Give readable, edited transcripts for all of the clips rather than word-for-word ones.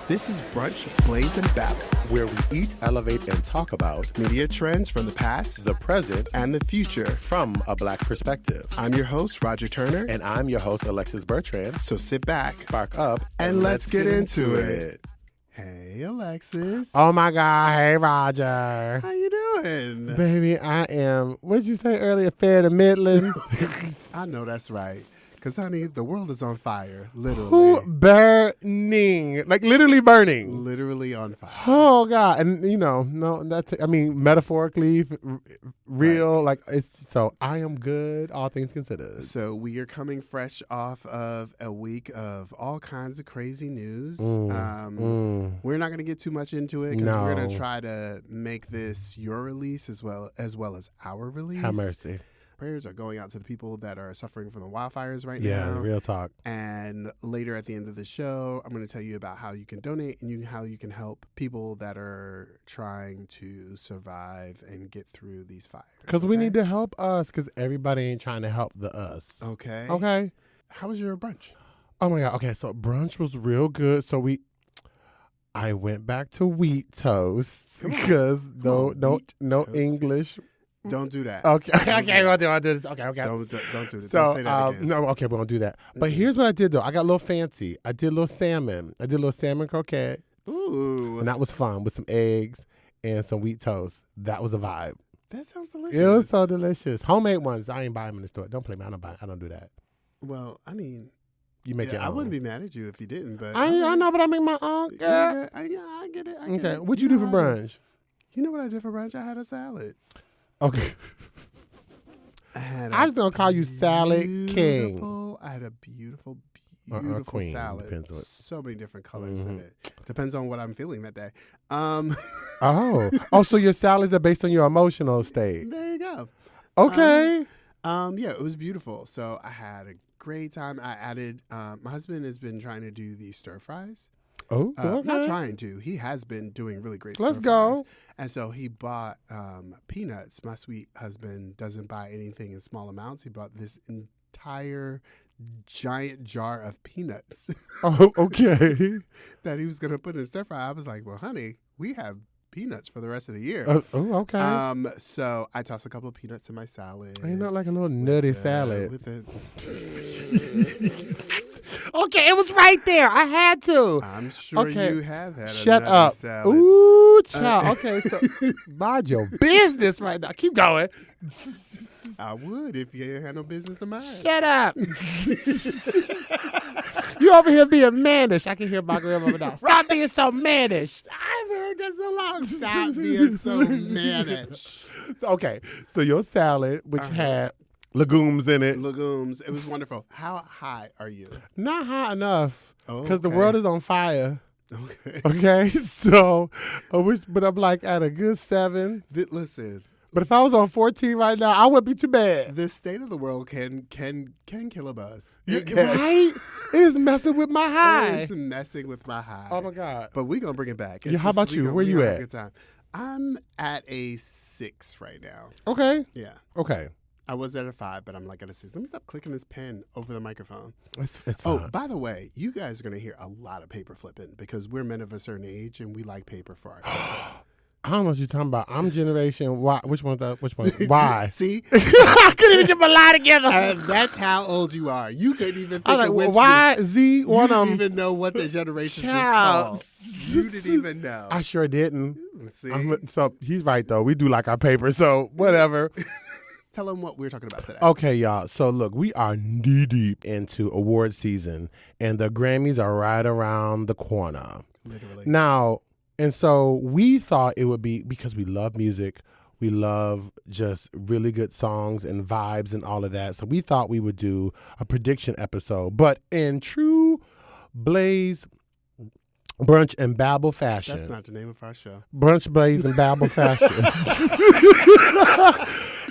This is Brunch, Blaze, and Babble, where we eat, elevate, and talk about media trends from the past, the present, and the future from a Black perspective. I'm your host, Roger Turner. And I'm your host, Alexis Bertrand. So sit back, spark up, and let's get into it. Hey, Alexis. Oh, my God. Hey, Roger. How you doing? Baby, I am, what did you say earlier, fair to Midland? I know that's right. Because, honey, the world is on fire, literally. Who burning? Like, literally burning. Literally on fire. Oh, God. And, you know, no, that's, I mean, metaphorically, real, right. Like, it's, so I am good, all things considered. So we are coming fresh off of a week of all kinds of crazy news. We're not going to get too much into it because we're going to try to make this your release as well as our release. Have mercy. Prayers are going out to the people that are suffering from the wildfires right now. Yeah, real talk. And later at the end of the show, I'm going to tell you about how you can donate and how you can help people that are trying to survive and get through these fires. Because we need to help us because everybody ain't trying to help the us. Okay. Okay. How was your brunch? Oh, my God. Okay, so brunch was real good. So I went back to wheat toast because no English. Don't do that. Okay, we'll do this. Okay. Don't do this. So, don't say that again. no, okay, we won't do that. But here's what I did, though. I got a little fancy. I did a little salmon. Croquette. Ooh. And that was fun with some eggs and some wheat toast. That was a vibe. That sounds delicious. It was so delicious. Homemade ones. I ain't buying them in the store. Don't play me. I don't do that. Well, I mean, you make your own. I wouldn't be mad at you if you didn't. But I know, but I make my own. Yeah, I get it. Okay, what'd you do for brunch? You know what I did for brunch? I had a salad. Okay. I was going to call you Salad King. I had a beautiful queen, salad. So many different colors in it. Depends on what I'm feeling that day. So your salads are based on your emotional state. There you go. Okay. Yeah, it was beautiful. So I had a great time. I added, my husband has been trying to do these stir fries. Oh, okay. Not trying to. He has been doing really great Let's stir go. fries. And so he bought peanuts. My sweet husband doesn't buy anything in small amounts. He bought this entire giant jar of peanuts. Oh, okay. that he was going to put in stir fry. I was like, well, honey, we have peanuts for the rest of the year. Oh, okay. So I tossed a couple of peanuts in my salad. Ain't not like a little nutty salad. Okay, it was right there. I had to. I'm sure you have had Shut a up. nutty salad. Ooh, child. Okay, so mind your business right now. Keep going. I would if you ain't had no business to mind. Shut up. You over here being mannish. I can hear my grandmother now. Stop being so mannish. I've heard that so long. Stop being so mannish. So your salad, which had legumes in it. Legumes. It was wonderful. How high are you? Not high enough. Because the Okay. world is on fire. Okay. Okay? So, but I'm like at a good 7. Listen. But if I was on 14 right now, I wouldn't be too bad. The state of the world can kill a buzz. Right? It is messing with my high. It's messing with my high. Oh, my God. But we're going to bring it back. How about you? Where you at? Good time. I'm at a 6 right now. Okay. Yeah. Okay. I was at a 5, but I'm like at a 6. Let me stop clicking this pen over the microphone. It's fine. Oh, by the way, you guys are going to hear a lot of paper flipping because we're men of a certain age and we like paper for our kids. I don't know what you're talking about. I'm generation Y. Which one? Y. See? I couldn't even get my lie together. And that's how old you are. You couldn't even think I was of like, which Y, Z, you one of didn't them. even know what the generations is Child. called. You didn't even know. I sure didn't. See? So he's right, though. We do like our paper, so whatever. Tell them what we're talking about today. Okay, y'all. So look, we are knee-deep into award season, and the Grammys are right around the corner. Literally. Now, and so we thought it would be, because we love music, we love just really good songs and vibes and all of that. So we thought we would do a prediction episode. But in true Blaze Brunch and Babble fashion. That's not the name of our show. Brunch, Blaze, and Babble fashion.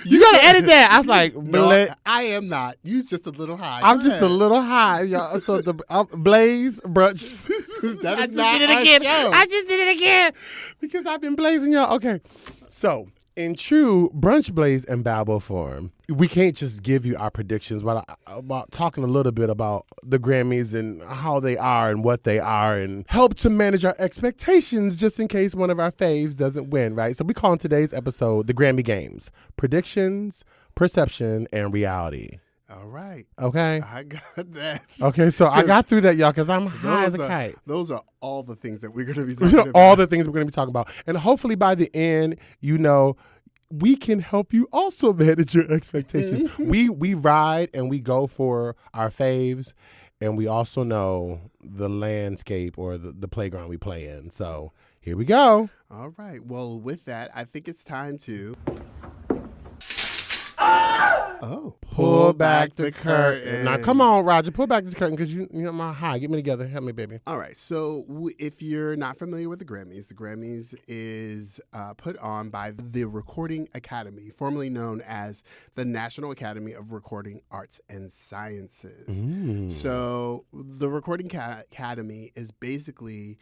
You got to edit that. I was like, no, I am not. You're just a little high. I'm just a little high, y'all. So the Blaze Brunch. That is not our show. I just did it again because I've been blazing y'all. Okay, so in true Brunch Blaze and Babel form, we can't just give you our predictions about talking a little bit about the Grammys and how they are and what they are and help to manage our expectations just in case one of our faves doesn't win, right? So we call today's episode the Grammy Games: Predictions, Perception, and Reality. All right. Okay. I got that. Okay, so I got through that, y'all, because I'm high as a kite. Those are all the things that we're going to be talking about. All the things we're going to be talking about. And hopefully by the end, we can help you also manage your expectations. We ride and we go for our faves, and we also know the landscape or the playground we play in. So here we go. All right. Well, with that, I think it's time to... pull back the curtain. Now, come on, Roger. Pull back the curtain because you're my high. Get me together. Help me, baby. All right. So if you're not familiar with the Grammys is put on by the Recording Academy, formerly known as the National Academy of Recording Arts and Sciences. So the Recording Academy is basically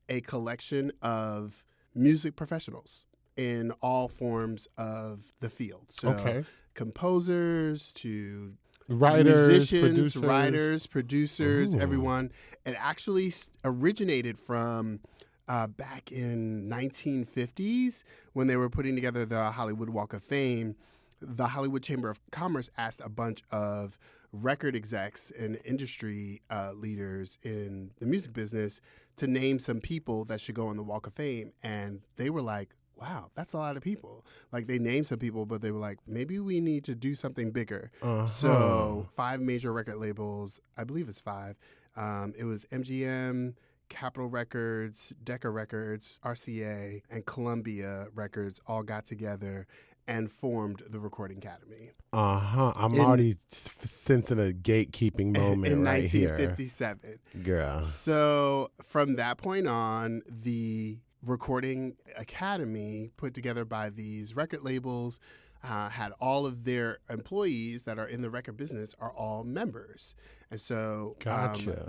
a collection of music professionals in all forms of the field. So composers to musicians, writers, producers, everyone. It actually originated from back in 1950s when they were putting together the Hollywood Walk of Fame. The Hollywood Chamber of Commerce asked a bunch of record execs and industry leaders in the music business to name some people that should go on the Walk of Fame. And they were like, wow, that's a lot of people. Like, they named some people, but they were like, maybe we need to do something bigger. So 5 major record labels, I believe it's 5. It was MGM, Capitol Records, Decca Records, RCA, and Columbia Records all got together and formed the Recording Academy. I'm already sensing a gatekeeping moment in right 1957. Here. Girl. So from that point on, the Recording Academy, put together by these record labels, had all of their employees that are in the record business are all members. And so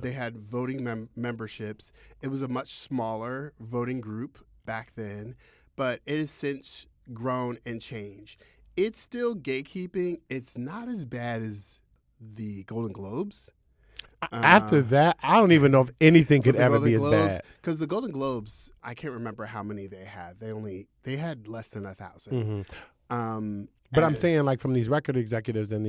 they had voting memberships. It was a much smaller voting group back then, but it has since grown and changed. It's still gatekeeping. It's not as bad as the Golden Globes. After that, I don't even know if anything could ever be as bad. Because the Golden Globes, I can't remember how many they had. They had less than 1,000. But I'm saying, like, from these record executives and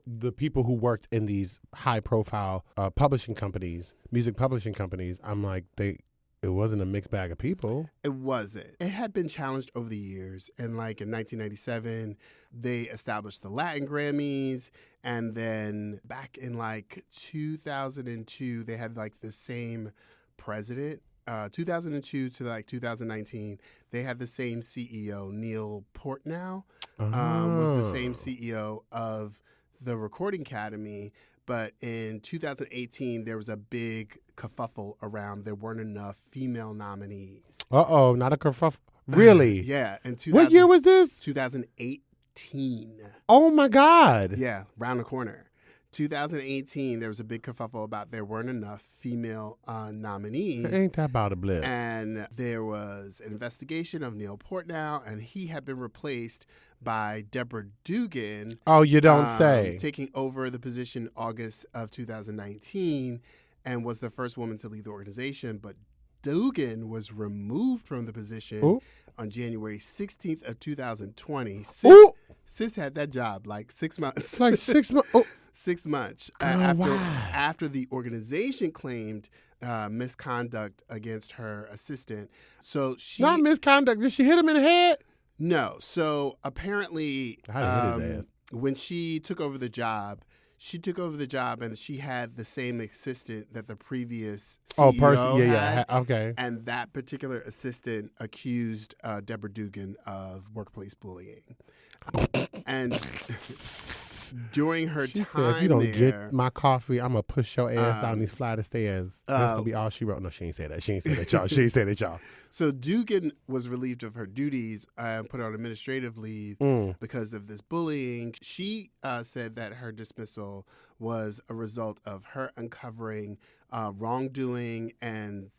the people who worked in these high-profile publishing companies, music publishing companies, I'm like, it wasn't a mixed bag of people. It wasn't. It had been challenged over the years. And like in 1997, they established the Latin Grammys. And then back in like 2002, they had like the same president. 2002 to like 2019, they had the same CEO. Neil Portnow was the same CEO of the Recording Academy. But in 2018, there was a big kerfuffle around there weren't enough female nominees. Not a kerfuffle. Really? Yeah. What year was this? 2018. Oh, my God. Yeah, round the corner. 2018, there was a big kerfuffle about there weren't enough female nominees. Ain't that about a blip? And there was an investigation of Neil Portnow, and he had been replaced by Deborah Dugan. Oh, you don't say. Taking over the position August of 2019 and was the first woman to lead the organization. But Dugan was removed from the position on January 16th of 2020. Sis had that job like 6 months. Like 6 months? 6 months after the organization claimed misconduct against her assistant. So she not misconduct. Did she hit him in the head? No. So apparently, when she took over the job, and she had the same assistant that the previous CEO had. Okay. And that particular assistant accused Deborah Dugan of workplace bullying. And during her she time said, if you don't there, get my coffee, I'm going to push your ass down these flight of stairs. That's going to be all she wrote. No, she ain't say that. She ain't say that, y'all. She ain't say that, y'all. So Dugan was relieved of her duties and put on administrative leave because of this bullying. She said that her dismissal was a result of her uncovering wrongdoing and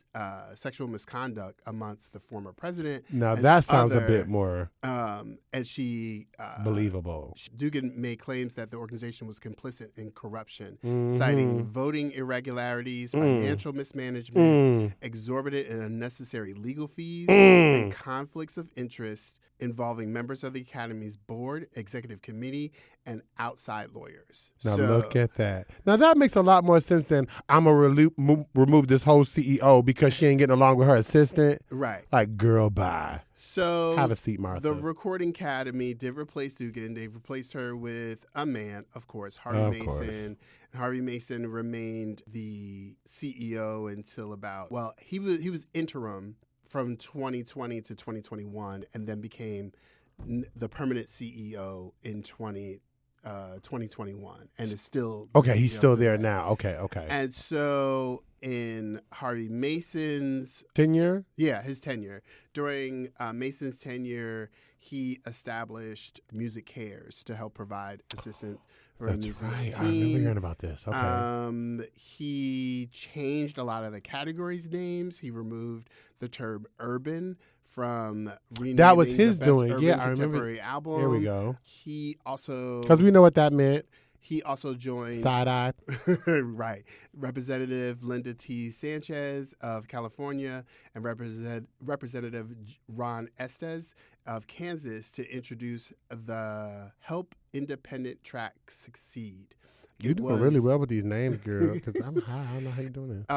sexual misconduct amongst the former president. Now that sounds a bit more and she believable. Dugan made claims that the organization was complicit in corruption, citing voting irregularities, financial mismanagement, exorbitant and unnecessary legal fees, and conflicts of interest involving members of the Academy's board, executive committee, and outside lawyers. Now look at that. Now that makes a lot more sense than I'm going to remove this whole CEO because she ain't getting along with her assistant. Right. Like, girl, bye. So have a seat, Martha. The Recording Academy did replace Dugan. They replaced her with a man, of course, Harvey Mason. And Harvey Mason remained the CEO until he was interim from 2020 to 2021, and then became the permanent CEO in 2021, and is still okay. He's still there now. Okay. And so in Harvey Mason's tenure, his tenure during Mason's tenure, he established Music Cares to help provide assistance for the music team. I remember hearing about this. Okay. He changed a lot of the categories names. He removed the term urban from renaming that was his the best doing. urban Yeah, I contemporary remember. album. Here we go. He also, because we know what that meant. He also joined side eye, right? Representative Linda T. Sanchez of California and Representative Ron Estes of Kansas to introduce the Help Independent Track Succeed. You're doing really well with these names, girl, because I'm high. I don't know how you're doing it.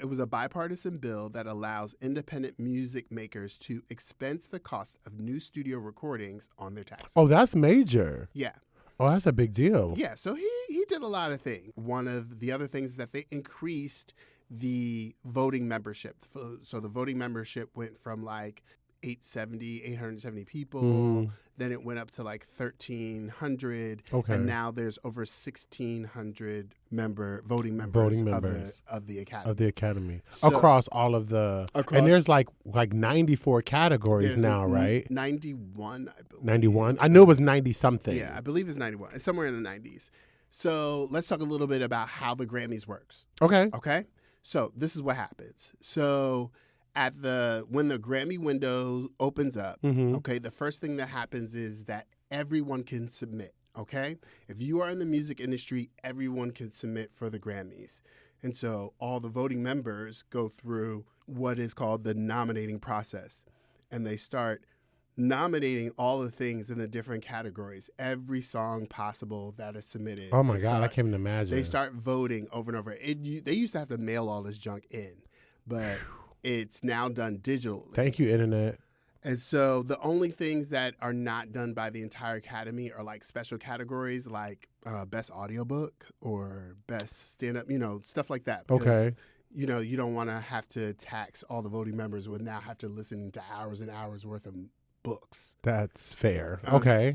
It was a bipartisan bill that allows independent music makers to expense the cost of new studio recordings on their taxes. Oh, that's major. Yeah. Oh, that's a big deal. Yeah, so he did a lot of things. One of the other things is that they increased the voting membership. So the voting membership went from like 870 people. Then it went up to like 1,300. Okay. And now there's over 1,600 voting members of the Academy. Of the Academy. So, across all of the... and there's like 94 categories now, right? 91, I believe. 91? I knew it was 90-something. Yeah, I believe it's 91. It's somewhere in the 90s. So let's talk a little bit about how the Grammys works. Okay. So this is what happens. So... when the Grammy window opens up, okay, the first thing that happens is that everyone can submit, okay? If you are in the music industry, everyone can submit for the Grammys. And so all the voting members go through what is called the nominating process. And they start nominating all the things in the different categories, every song possible that is submitted. Oh, my God, I can't even imagine. They start voting over and over. They used to have to mail all this junk in, but... it's now done digitally. Thank you, Internet. And so the only things that are not done by the entire Academy are like special categories like best audiobook or best stand-up, stuff like that. Because, okay. You don't want to have to tax all the voting members with now have to listen to hours and hours worth of books. That's fair. Okay.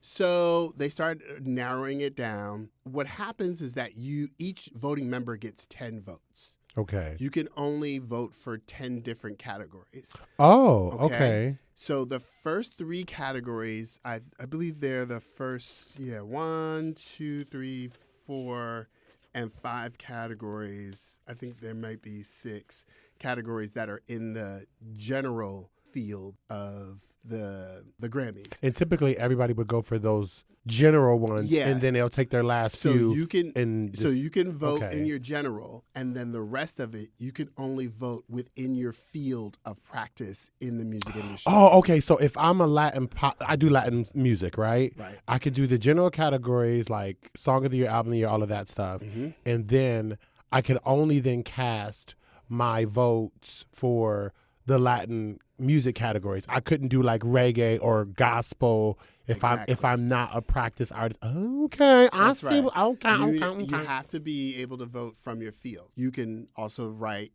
So they start narrowing it down. What happens is that each voting member gets 10 votes. Okay. You can only vote for 10 different categories. Oh, okay. So the first 3 categories, I believe they're the first, 1, 2, 3, 4, and 5 categories. I think there might be 6 categories that are in the general field of the Grammys. And typically everybody would go for those general ones, and then they'll take their last few. You can vote in your general, and then the rest of it you can only vote within your field of practice in the music industry. Oh, okay. So if I'm a Latin pop, I do Latin music, right? Right. I could do the general categories like Song of the Year, Album of the Year, all of that stuff, and then I could only then cast my votes for the Latin music categories. I couldn't do like reggae or gospel if I'm not a practice artist. Okay, I see. Right. Okay. You have to be able to vote from your field. You can also write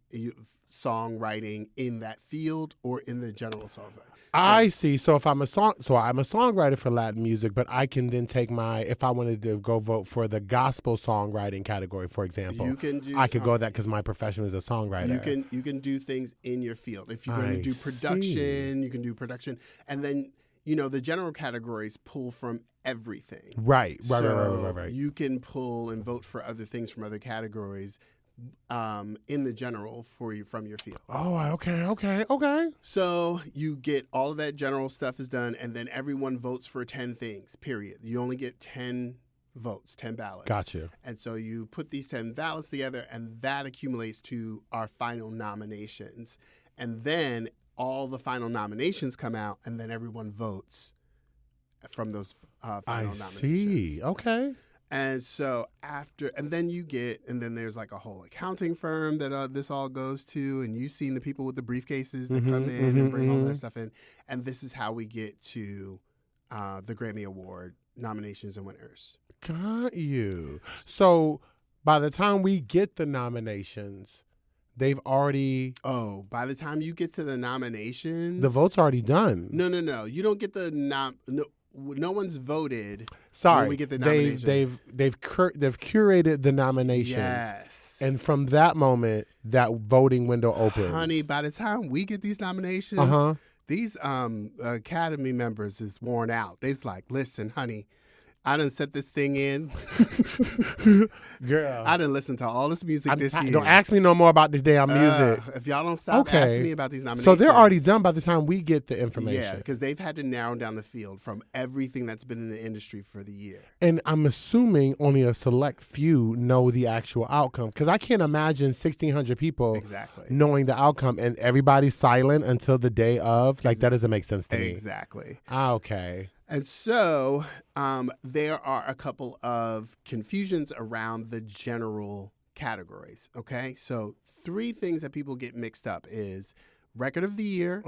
songwriting in that field or in the general songwriting. I see. So if I'm a songwriter for Latin music, but I can then take if I wanted to go vote for the gospel songwriting category, for example, I could go that because my profession is a songwriter. You can do things in your field. If you're going to do production, you can do production, and then the general categories pull from everything. Right. You can pull and vote for other things from other categories in the general from your field. Oh, okay. So you get all of that general stuff is done, and then everyone votes for 10 things, period. You only get 10 votes, 10 ballots. Gotcha. And so you put these 10 ballots together, and that accumulates to our final nominations. And then all the final nominations come out, and then everyone votes from those final nominations. I see. Okay. And so and then there's like a whole accounting firm that this all goes to, and you've seen the people with the briefcases that come in and bring all that stuff in. And this is how we get to the Grammy Award nominations and winners. Got you. So by the time we get the nominations, they've already... Oh, by the time you get to the nominations... The vote's already done. No. You don't get the... No one's voted. Sorry, when we get the nominations. They've curated the nominations. Yes, and from that moment, that voting window opens. Honey, by the time we get these nominations, these Academy members is worn out. They's like, listen, honey, I done set this thing in. Girl, I done listened to all this music this year. Don't ask me no more about this damn music. If y'all don't stop asking me about these nominations. So they're already done by the time we get the information. Yeah, because they've had to narrow down the field from everything that's been in the industry for the year. And I'm assuming only a select few know the actual outcome, because I can't imagine 1,600 people knowing the outcome and everybody's silent until the day of. Like, that doesn't make sense to me. Exactly. Okay. And so there are a couple of confusions around the general categories, okay? So 3 things that people get mixed up is Record of the Year,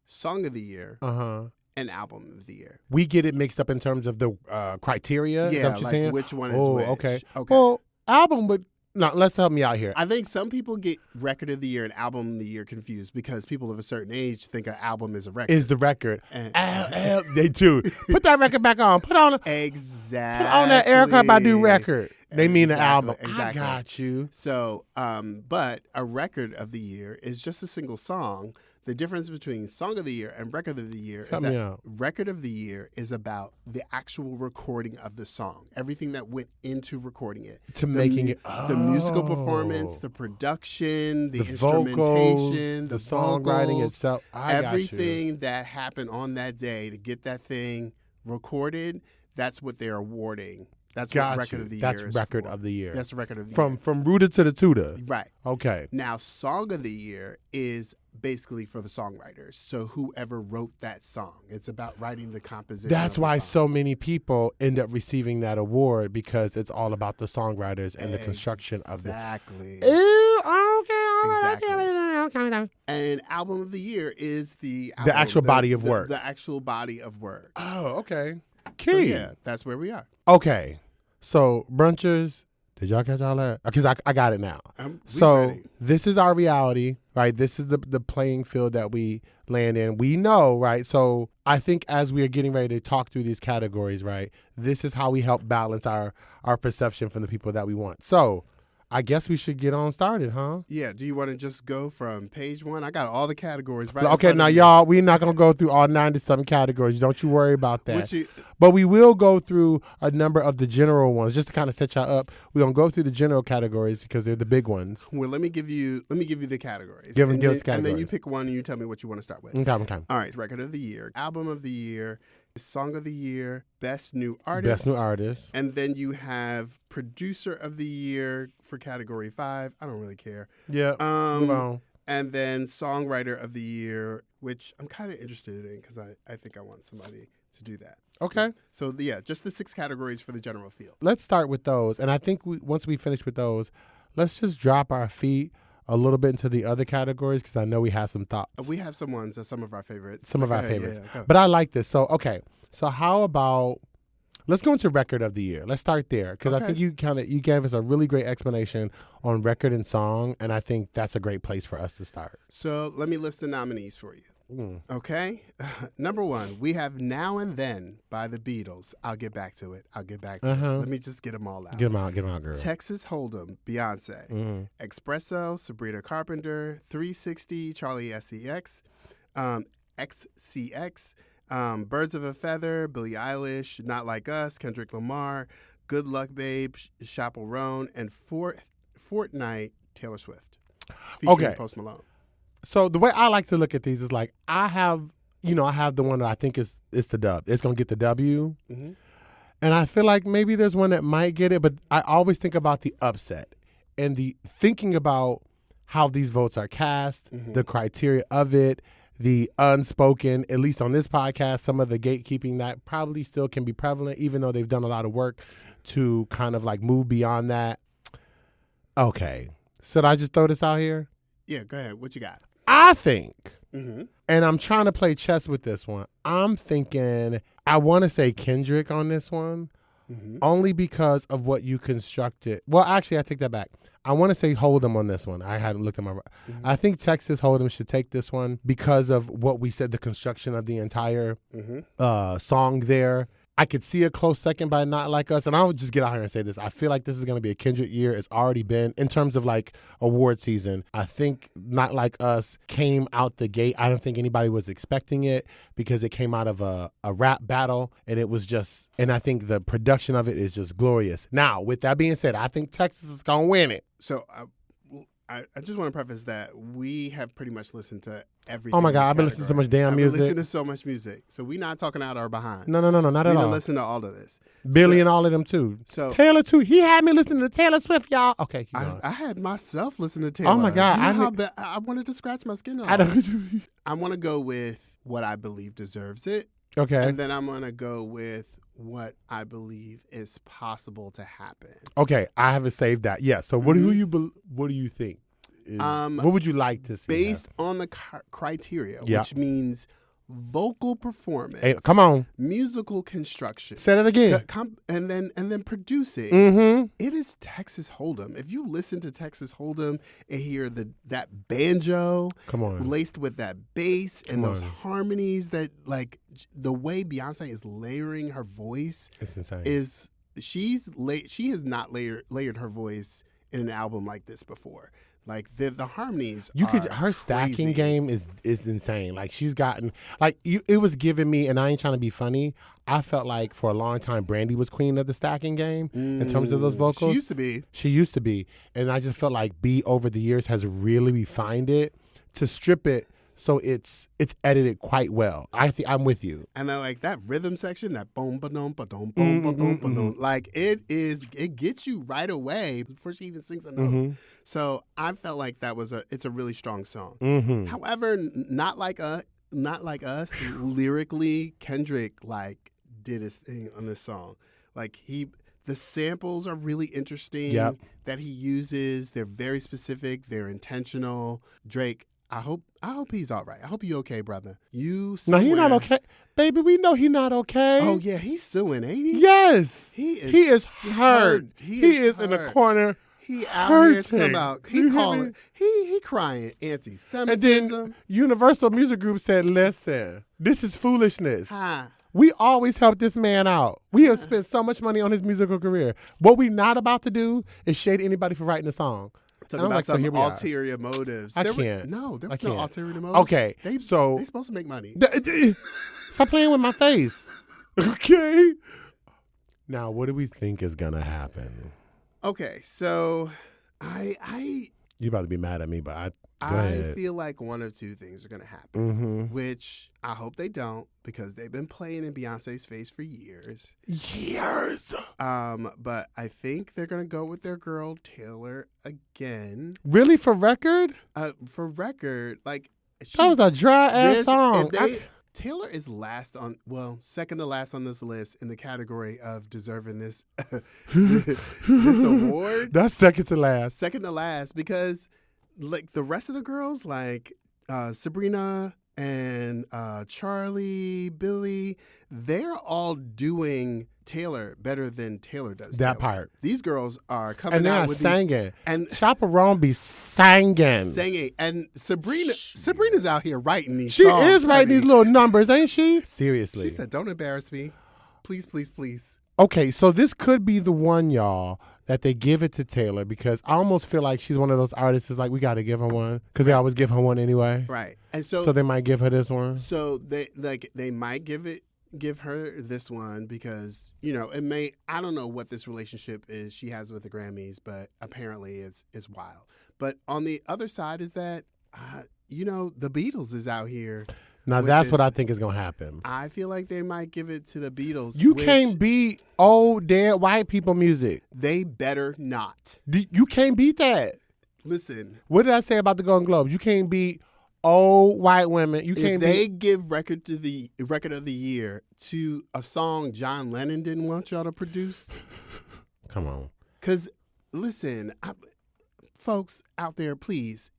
Song of the Year, and Album of the Year. We get it mixed up in terms of the criteria? Yeah, is that what you're saying? Which one is which. Okay. Well, album would... No, let's help me out here. I think some people get Record of the Year and Album of the Year confused because people of a certain age think an album is a record. Is the record. They do. Put that record back on. Put on that Erykah Badu record. They mean the album. Exactly. I got you. So, but a Record of the Year is just a single song. The difference between Song of the Year and Record of the Year is that Record of the Year is about the actual recording of the song, everything that went into recording it, making it, the musical performance, the production, the vocals, instrumentation, the songwriting itself, everything that happened on that day to get that thing recorded. That's what they're awarding. That's what Record of the Year is. That's Record of the Year. That's Record of the Year. From Rooted to the Tutor. Right. Okay. Now, Song of the Year is basically for the songwriters. So whoever wrote that song. It's about writing the composition. That's why so many people end up receiving that award, because it's all about the songwriters and the construction of the... Exactly. Okay. And Album of the Year is the actual body of work. The actual body of work. Oh, okay. Key. So yeah, that's where we are. Okay. So, brunchers, did y'all catch all that? Because I got it now. This is our reality, right? This is the playing field that we land in. We know, right? So I think as we are getting ready to talk through these categories, right, this is how we help balance our perception from the people that we want. So I guess we should get on started, huh? Yeah. Do you want to just go from page 1? I got all the categories right. Okay, now y'all, we're not going to go through all 90-something categories. Don't you worry about that. But we will go through a number of the general ones just to kind of set y'all up. We're going to go through the general categories because they're the big ones. Well, let me give you the categories. Give us categories. And then you pick one and you tell me what you want to start with. Okay. All right. Record of the Year, Album of the Year, Song of the Year, Best New Artist. And then you have Producer of the Year for Category 5. I don't really care. Yeah. Move on. And then Songwriter of the Year, which I'm kind of interested in because I think I want somebody to do that. Okay. Yeah. So, just the 6 categories for the general field. Let's start with those. And I think once we finish with those, let's just drop our feet a little bit into the other categories because I know we have some thoughts. We have some ones, some of our favorites. Some of our favorites. Yeah. But I like this. So, okay. So how about, let's go into Record of the Year. Let's start there because I think you gave us a really great explanation on record and song, and I think that's a great place for us to start. So let me list the nominees for you. Okay. Number 1, we have Now and Then by the Beatles. I'll get back to it. Let me just get them all out. Get them out, girl. Texas Hold'em, Beyonce. Espresso, Sabrina Carpenter. 360, Charlie XCX. XCX. Birds of a Feather, Billie Eilish, Not Like Us, Kendrick Lamar, Good Luck Babe, Chaperone, and Fortnite, Taylor Swift, featuring Post Malone. So the way I like to look at these is like I have the one that I think is the dub. It's gonna get the W, and I feel like maybe there's one that might get it, but I always think about the upset and the thinking about how these votes are cast, the criteria of it, the unspoken, at least on this podcast, some of the gatekeeping that probably still can be prevalent, even though they've done a lot of work to kind of like move beyond that. Okay. Should I just throw this out here? Yeah, go ahead. What you got? I think, and I'm trying to play chess with this one, I'm thinking I want to say Kendrick on this one, only because of what you constructed. Well, actually, I take that back. I want to say Hold'em on this one. I hadn't looked at my... I think Texas Hold'em should take this one because of what we said, the construction of the entire song there. I could see a close second by Not Like Us, and I'll just get out here and say this. I feel like this is going to be a Kendrick year. It's already been, in terms of like award season. I think Not Like Us came out the gate. I don't think anybody was expecting it because it came out of a rap battle, and it was just, and I think the production of it is just glorious. Now, with that being said, I think Texas is going to win it. So I just want to preface that we have pretty much listened to everything. Oh my God, I've been listening to so much damn music. I've been listening to so much music. So we're not talking out our behinds. No, not at all. We don't listen to all of this. Billy and all of them too. So Taylor too. He had me listening to Taylor Swift, y'all. Okay, keep going. I had myself listen to Taylor. Oh my God. I wanted to scratch my skin off. I want to go with what I believe deserves it. Okay. And then I'm going to go with what I believe is possible to happen. Okay, I haven't saved that. Yeah. So what do you think? What would you like to see? Based on the criteria, which means vocal performance. Hey, come on. Musical construction. Say that again. And then producing. It is Texas Hold'em. If you listen to Texas Hold'em and hear that banjo laced with that bass and those harmonies, that like the way Beyonce is layering her voice, it's insane. She has not layered her voice in an album like this before. Like the harmonies, her stacking game is insane. Like she's gotten it was giving me, and I ain't trying to be funny. I felt like for a long time Brandy was queen of the stacking game in terms of those vocals. She used to be, and I just felt like B over the years has really refined it to strip it so it's edited quite well. I think I'm with you. And I like that rhythm section, that boom ba dum ba dum boom ba dum ba dum. Like it gets you right away before she even sings a note. So I felt like it's a really strong song. However, not like us lyrically, Kendrick like did his thing on this song. Like the samples are really interesting that he uses. They're very specific. They're intentional. Drake, I hope he's all right. I hope you okay, brother. No, he's not okay. Baby, we know he's not okay. Oh, yeah, he's suing, ain't he? Yes. He is hurt. He is in the corner. He out here talking about, he crying anti-Semitism. And then Universal Music Group said, listen, this is foolishness. We always help this man out. We have spent so much money on his musical career. What we not about to do is shade anybody for writing a song. Talking about some ulterior motives. There was no ulterior motives. Okay, they supposed to make money. Stop playing with my face. Okay. Now, what do we think is gonna happen? Okay, so you about to be mad at me, but I feel like one of two things are gonna happen, which I hope they don't, because they've been playing in Beyonce's face for years. But I think they're gonna go with their girl Taylor again. Really, for record? For record, like that was a dry ass song. Taylor is second to last on this list in the category of deserving this this award. That's second to last. Second to last, because like the rest of the girls, like Sabrina and Charlie, Billy, they're all doing Taylor better than Taylor does. That part. These girls are coming and out with singing. And Chaperone be singing. And Sabrina's out here writing these songs. She is writing these little numbers, ain't she? Seriously. She said, don't embarrass me. Please, please, please. Okay, so this could be the one, y'all, that they give it to Taylor, because I almost feel like she's one of those artists that's like, we got to give her one, because they always give her one anyway. Right. And so they might give her this one. So they might give her this one because, it may, I don't know what this relationship is she has with the Grammys, but apparently it's wild. But on the other side is that, the Beatles is out here. Now, that's what I think is going to happen. I feel like they might give it to the Beatles. You can't beat old, dead white people music. They better not. You can't beat that. Listen. What did I say about the Golden Globes? You can't beat old white women. You can't. If they give record of the year to a song John Lennon didn't want y'all to produce. Come on. Because, listen, folks out there, please,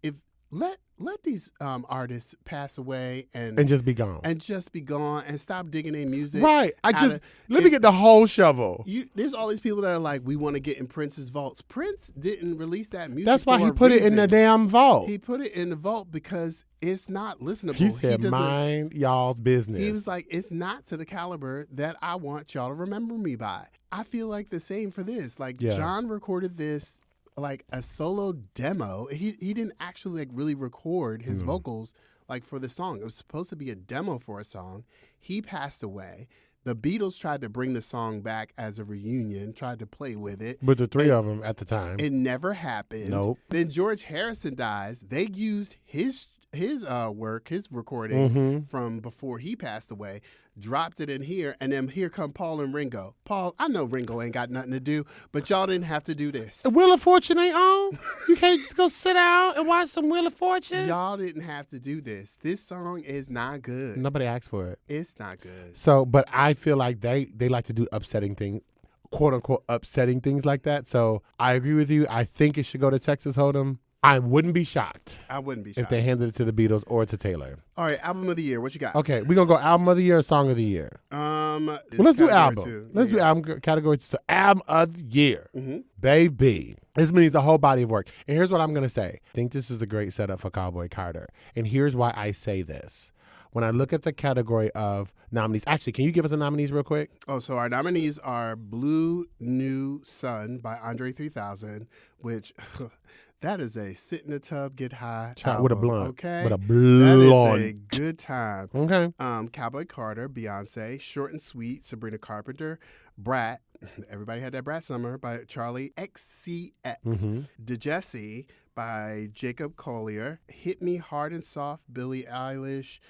let these artists pass away and just be gone. And stop digging their music. Right. Let me get the whole shovel. There's all these people that are like, we want to get in Prince's vaults. Prince didn't release that music. That's why for he a put reason. it in the damn vault. He put it in the vault because it's not listenable. He said, mind y'all's business. He was like, it's not to the caliber that I want y'all to remember me by. I feel like the same for this. Like, John recorded this like a solo demo. He didn't actually really record his vocals for the song. It was supposed to be a demo for a song. He passed away. The Beatles tried to bring the song back as a reunion, tried to play with it. With the three of them at the time. It never happened. Nope. Then George Harrison dies. They used his work, his recordings from before he passed away, dropped it in here, and then here come Paul and Ringo. Paul, I know Ringo ain't got nothing to do, but y'all didn't have to do this. Wheel of Fortune ain't on? You can't just go sit down and watch some Wheel of Fortune? Y'all didn't have to do this. This song is not good. Nobody asked for it. It's not good. So, but I feel like they like to do upsetting things, quote unquote upsetting things like that. So I agree with you. I think it should go to Texas Hold'em. I wouldn't be shocked. I wouldn't be shocked. If they handed it to the Beatles or to Taylor. All right, album of the year. What you got? Okay, we're going to go album of the year or song of the year? Well, let's do album. Let's do album category. So album of the year. Baby. This means the whole body of work. And here's what I'm going to say. I think this is a great setup for Cowboy Carter. And here's why I say this. When I look at the category of nominees, actually, can you give us the nominees real quick? Oh, so our nominees are Blue New Sun by Andre 3000, which that is a sit in the tub, get high album, with a blunt. Okay, with a blunt. That is a good time. Okay. Cowboy Carter, Beyonce, Short and Sweet, Sabrina Carpenter, Brat. Everybody had that Brat Summer by Charlie XCX. DeJesse by Jacob Collier. Hit Me Hard and Soft, Billie Eilish.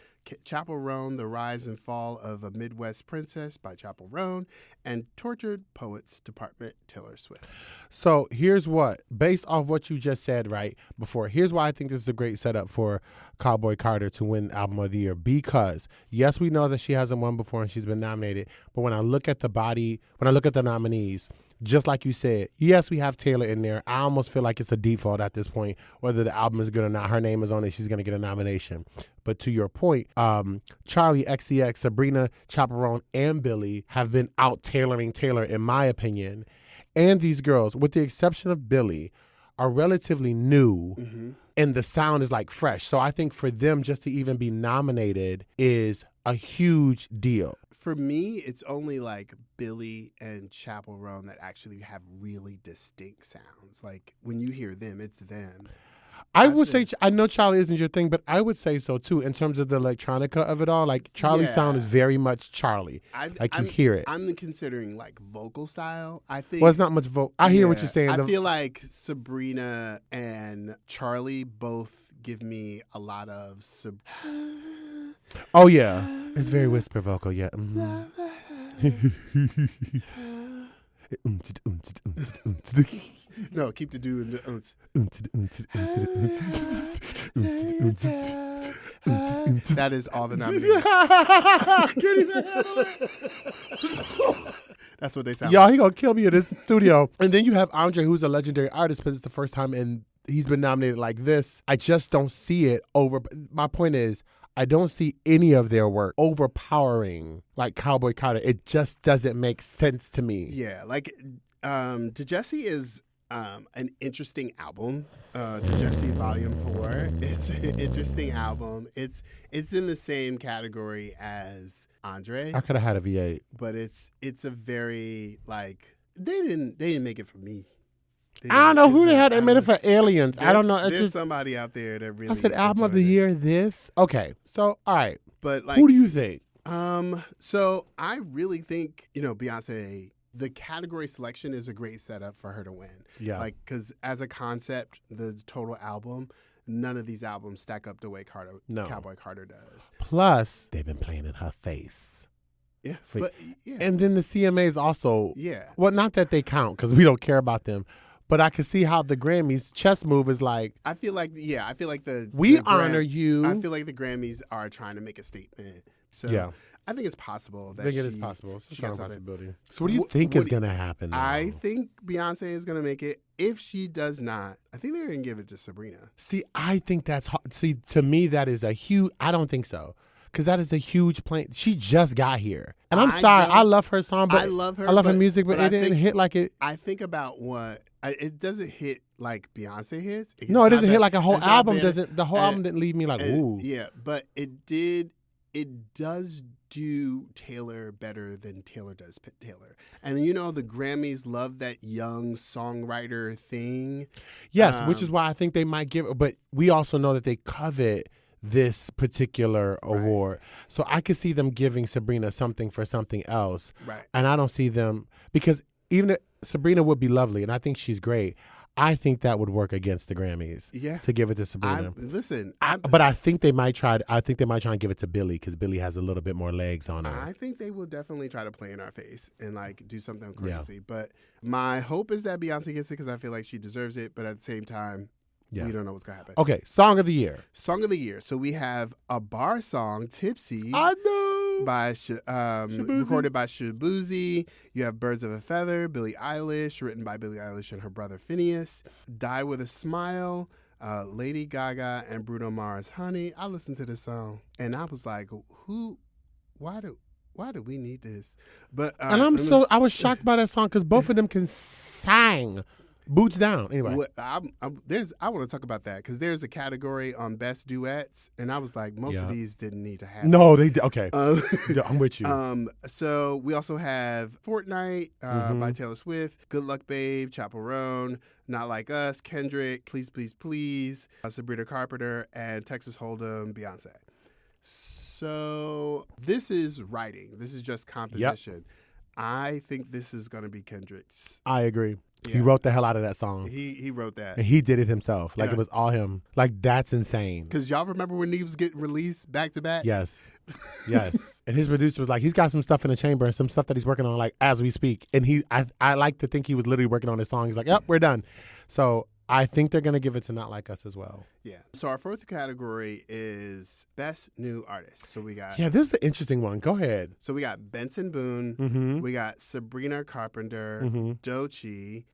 Chappell Roan, The Rise and Fall of a Midwest Princess by Chappell Roan, and Tortured Poets Department, Taylor Swift. So here's what, based off what you just said right before, here's why I think this is a great setup for Cowboy Carter to win Album of the Year. Because, yes, we know that she hasn't won before and she's been nominated, but when I look at the nominees, just like you said, yes, we have Taylor in there. I almost feel like it's a default at this point, whether the album is good or not. Her name is on it. She's going to get a nomination. But to your point, Charlie XCX, Sabrina, Chappell Roan, and Billie have been out-tailoring Taylor, in my opinion. And these girls, with the exception of Billie, are relatively new, and the sound is like fresh. So I think for them just to even be nominated is a huge deal. For me, it's only like Billie and Chappell Roan that actually have really distinct sounds. Like when you hear them, it's them. I would say, I know Charlie isn't your thing, but I would say so too in terms of the electronica of it all. Like Charlie's sound is very much Charlie. You hear it. I'm considering like vocal style. I think. Well, it's not much vocal. I hear what you're saying. I feel like Sabrina and Charlie both give me a lot of. Oh yeah, it's very whisper vocal. Yeah. No, keep the dude in the That is all the nominees. Can't even handle it. That's what they sound Y'all, like. he gonna kill me in this studio. And then you have Andre, who's a legendary artist, but it's the first time he's been nominated like this. I just don't see it over. My point is, I don't see any of their work overpowering like Cowboy Carter. It just doesn't make sense to me. Yeah, like DeJesse is an interesting album. To Jesse Volume 4. It's an interesting album. It's in the same category as Andre. I could have had a V8. But it's a very like they didn't make it for me. I don't know who they had. They made it for aliens. I don't know. There's somebody out there that really. I said album of the year. This okay. So all right. But like, who do you think? So I really think Beyonce. The category selection is a great setup for her to win. Yeah. Like, because as a concept, the total album, none of these albums stack up the way Cowboy Carter does. Plus, they've been playing in her face. Yeah. And then the CMAs also. Yeah. Well, not that they count because we don't care about them. But I can see how the Grammys chess move is like. I feel like honor you. I feel like the Grammys are trying to make a statement. So yeah. I think it's possible that it is possible. It's a strong possibility. So what do you think is going to happen? I think Beyonce is going to make it. If she does not, I think they're going to give it to Sabrina. See, I think that's hard. See, to me, that is a huge. I don't think so. Because that is a huge plane. She just got here. And I'm sorry. I love her song. But I love her music, but it didn't hit like it. I think about what. It doesn't hit like Beyonce hits. It doesn't hit like a whole album. The whole album didn't leave me like, ooh. Yeah, but it did. It does do Taylor better than Taylor does Taylor. And the Grammys love that young songwriter thing. Yes, which is why I think they might give it. But we also know that they covet this particular award. So I could see them giving Sabrina something for something else. Right. And I don't see them, because even if Sabrina would be lovely, and I think she's great, I think that would work against the Grammys. Yeah. To give it to Sabrina. But I think they might try. I think they might try and give it to Billie, because Billie has a little bit more legs on her. I think they will definitely try to play in our face and like do something crazy. Yeah. But my hope is that Beyonce gets it, because I feel like she deserves it. But at the same time, we don't know what's gonna happen. Okay, Song of the Year. Song of the Year. So we have a bar song, "Tipsy." I know. Recorded by Shabuzi. You have "Birds of a Feather," Billie Eilish, written by Billie Eilish and her brother Phineas. "Die with a Smile," Lady Gaga and Bruno Mars. Honey, I listened to this song and I was like, why do we need this? But and I was shocked by that song, because both of them can sing. Boots down. Anyway, I want to talk about that, because there's a category on best duets, and I was like, most of these didn't need to happen. No, they did. Okay, I'm with you. So we also have "Fortnight" by Taylor Swift, "Good Luck Babe," Chaperone, "Not Like Us," Kendrick, "Please Please Please," Sabrina Carpenter, and "Texas Hold'em," Beyonce. So this is writing. This is just composition. Yep. I think this is going to be Kendrick's. I agree. Yeah. He wrote the hell out of that song. He wrote that. And he did it himself. Like, it was all him. Like, that's insane. Because y'all remember when he was getting released back to back? Yes. Yes. And his producer was like, he's got some stuff in the chamber and some stuff that he's working on, like, as we speak. And I like to think he was literally working on this song. He's like, yep, we're done. So I think they're going to give it to Not Like Us as well. Yeah. So our fourth category is Best New Artist. So we got... Yeah, this is an interesting one. Go ahead. So we got Benson Boone. Mm-hmm. We got Sabrina Carpenter. Mm-hmm. Doechii.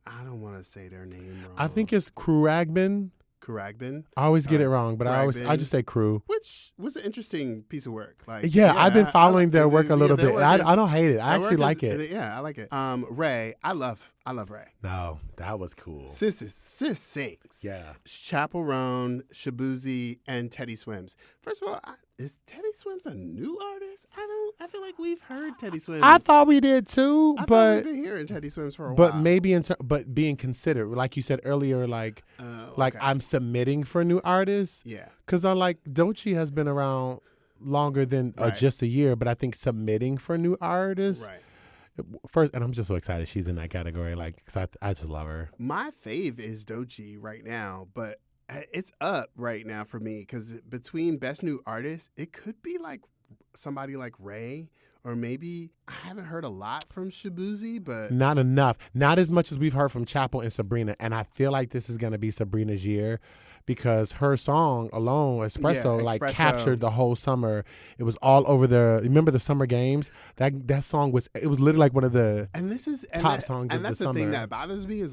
I don't want to say their name wrong. I think it's Khruangbin. Khruangbin. I always get it wrong, but I just say Crew. Which was an interesting piece of work. Like, I've been following their work a little bit. I don't hate it. I actually like it. Yeah, I like it. Ray, I love Ray. No, that was cool. Sis sings. Yeah. Chaperone, Shabuzi, and Teddy Swims. First of all, is Teddy Swims a new artist? I feel like we've heard Teddy Swims. I thought we did too, I thought we've been hearing Teddy Swims for a while. But maybe but being considered, like you said earlier, like I'm submitting for new artists. Yeah. Because Doechii has been around longer than just a year, but I think submitting for new artists. Right. First, and I'm just so excited she's in that category. Like, 'cause I just love her. My fave is Doechii right now, but it's up right now for me, because between Best New Artist, it could be like somebody like Ray, or maybe I haven't heard a lot from Shabuzi, but not enough. Not as much as we've heard from Chapel and Sabrina, and I feel like this is going to be Sabrina's year. Because her song alone, Espresso, captured the whole summer. It was all over remember the summer games? That song was literally like one of the top songs of the summer. And that's the thing that bothers me is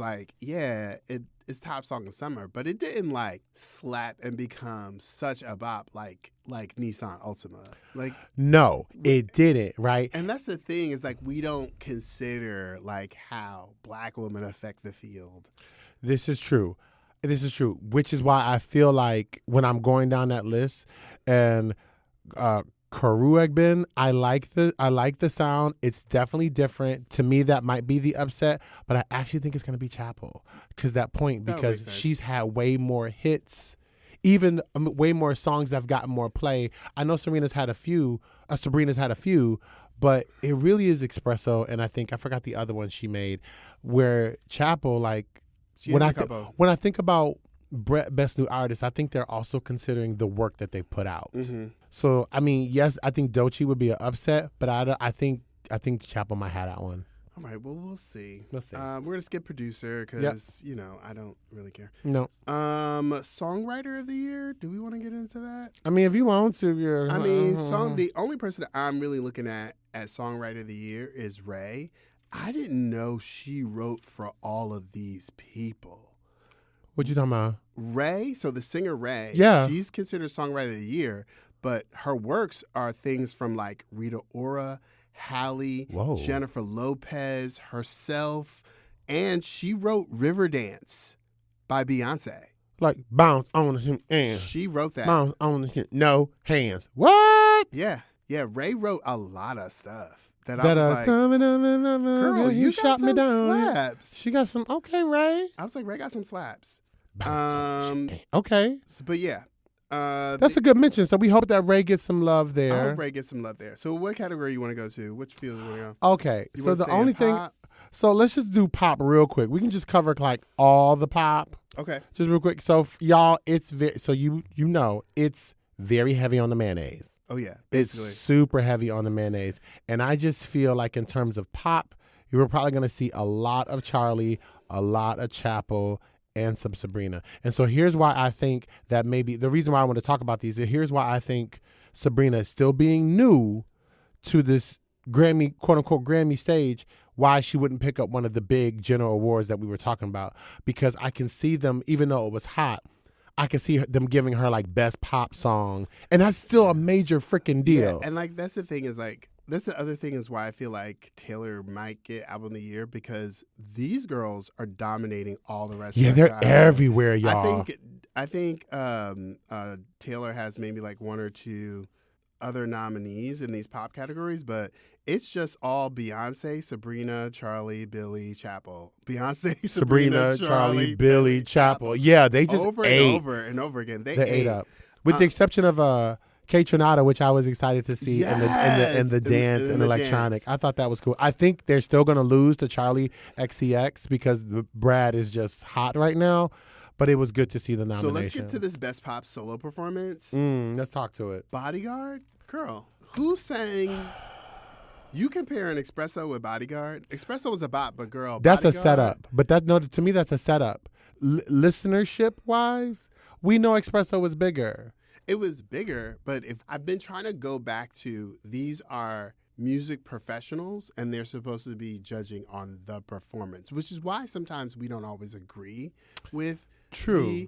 its top song of summer, but it didn't like slap and become such a bop like Nissan Altima. Like, no, it didn't, right? And that's the thing, is like we don't consider like how Black women affect the field. This is true. Which is why I feel like when I'm going down that list and Karuegbin, I like the sound. It's definitely different. To me, that might be the upset, but I actually think it's going to be Chapel because she's had way more hits, even way more songs that have gotten more play. I know Sabrina's had a few, but it really is Espresso, and I forgot the other one she made, where Chapel, like, when I think about Best New Artist, I think they're also considering the work that they've put out. Mm-hmm. So, I mean, yes, I think Doechii would be an upset, but I think Chapel might have that one. All right, well, we'll see. We're going to skip producer because, I don't really care. No. Songwriter of the year, do we want to get into that? I mean, if you want to. The only person that I'm really looking at as Songwriter of the Year is Ray. I didn't know she wrote for all of these people. What you talking about? Ray, so the singer Ray, she's considered Songwriter of the Year, but her works are things from like Rita Ora, Halle, Jennifer Lopez, herself, and she wrote Riverdance by Beyonce. Like, bounce on him and she wrote that. Bounce on him, no hands. What? Yeah, Ray wrote a lot of stuff. That I was like, girl, you shot me down. Slaps. She got some, okay, Ray. I was like, Ray got some slaps. Okay. But yeah. That's a good mention. So we hope that Ray gets some love there. I hope Ray gets some love there. So what category you want to go to? Which field you want to go? Okay. So the only thing, so let's just do pop real quick. We can just cover like all the pop. Okay. Just real quick. So y'all, it's it's very heavy on the mayonnaise. Oh, yeah. Basically. It's super heavy on the mayonnaise. And I just feel like in terms of pop, you were probably going to see a lot of Charlie, a lot of Chapel, and some Sabrina. And so here's why I think that maybe the reason why I want to talk about these, here's why I think Sabrina is still being new to this Grammy, quote unquote, Grammy stage, why she wouldn't pick up one of the big general awards that we were talking about. Because I can see them, even though it was hot, I can see them giving her like best pop song, and that's still a major freaking deal. Yeah, and like that's the thing is like that's the other thing is why I feel like Taylor might get Album of the Year, because these girls are dominating all the rest. Yeah, they're everywhere, y'all. I think Taylor has maybe like one or two other nominees in these pop categories, but it's just all Beyonce, Sabrina, Charlie, Billy, Chapel. Beyonce, Sabrina, Charlie, Billy, Chapel. Yeah, they just over ate. And over and over again. They ate up. With the exception of Kate Trinata, which I was excited to see, and the dance and electronic. I thought that was cool. I think they're still going to lose to Charlie XCX because Brad is just hot right now. But it was good to see the nomination. So let's get to this best pop solo performance. Let's talk to it. Bodyguard? Girl, who sang... You compare an Espresso with Bodyguard. Espresso was a bop, but girl, that's Bodyguard, a setup. But to me, that's a setup. Listenership-wise, we know Espresso was bigger. It was bigger, but if I've been trying to go back to, these are music professionals, and they're supposed to be judging on the performance, which is why sometimes we don't always agree with the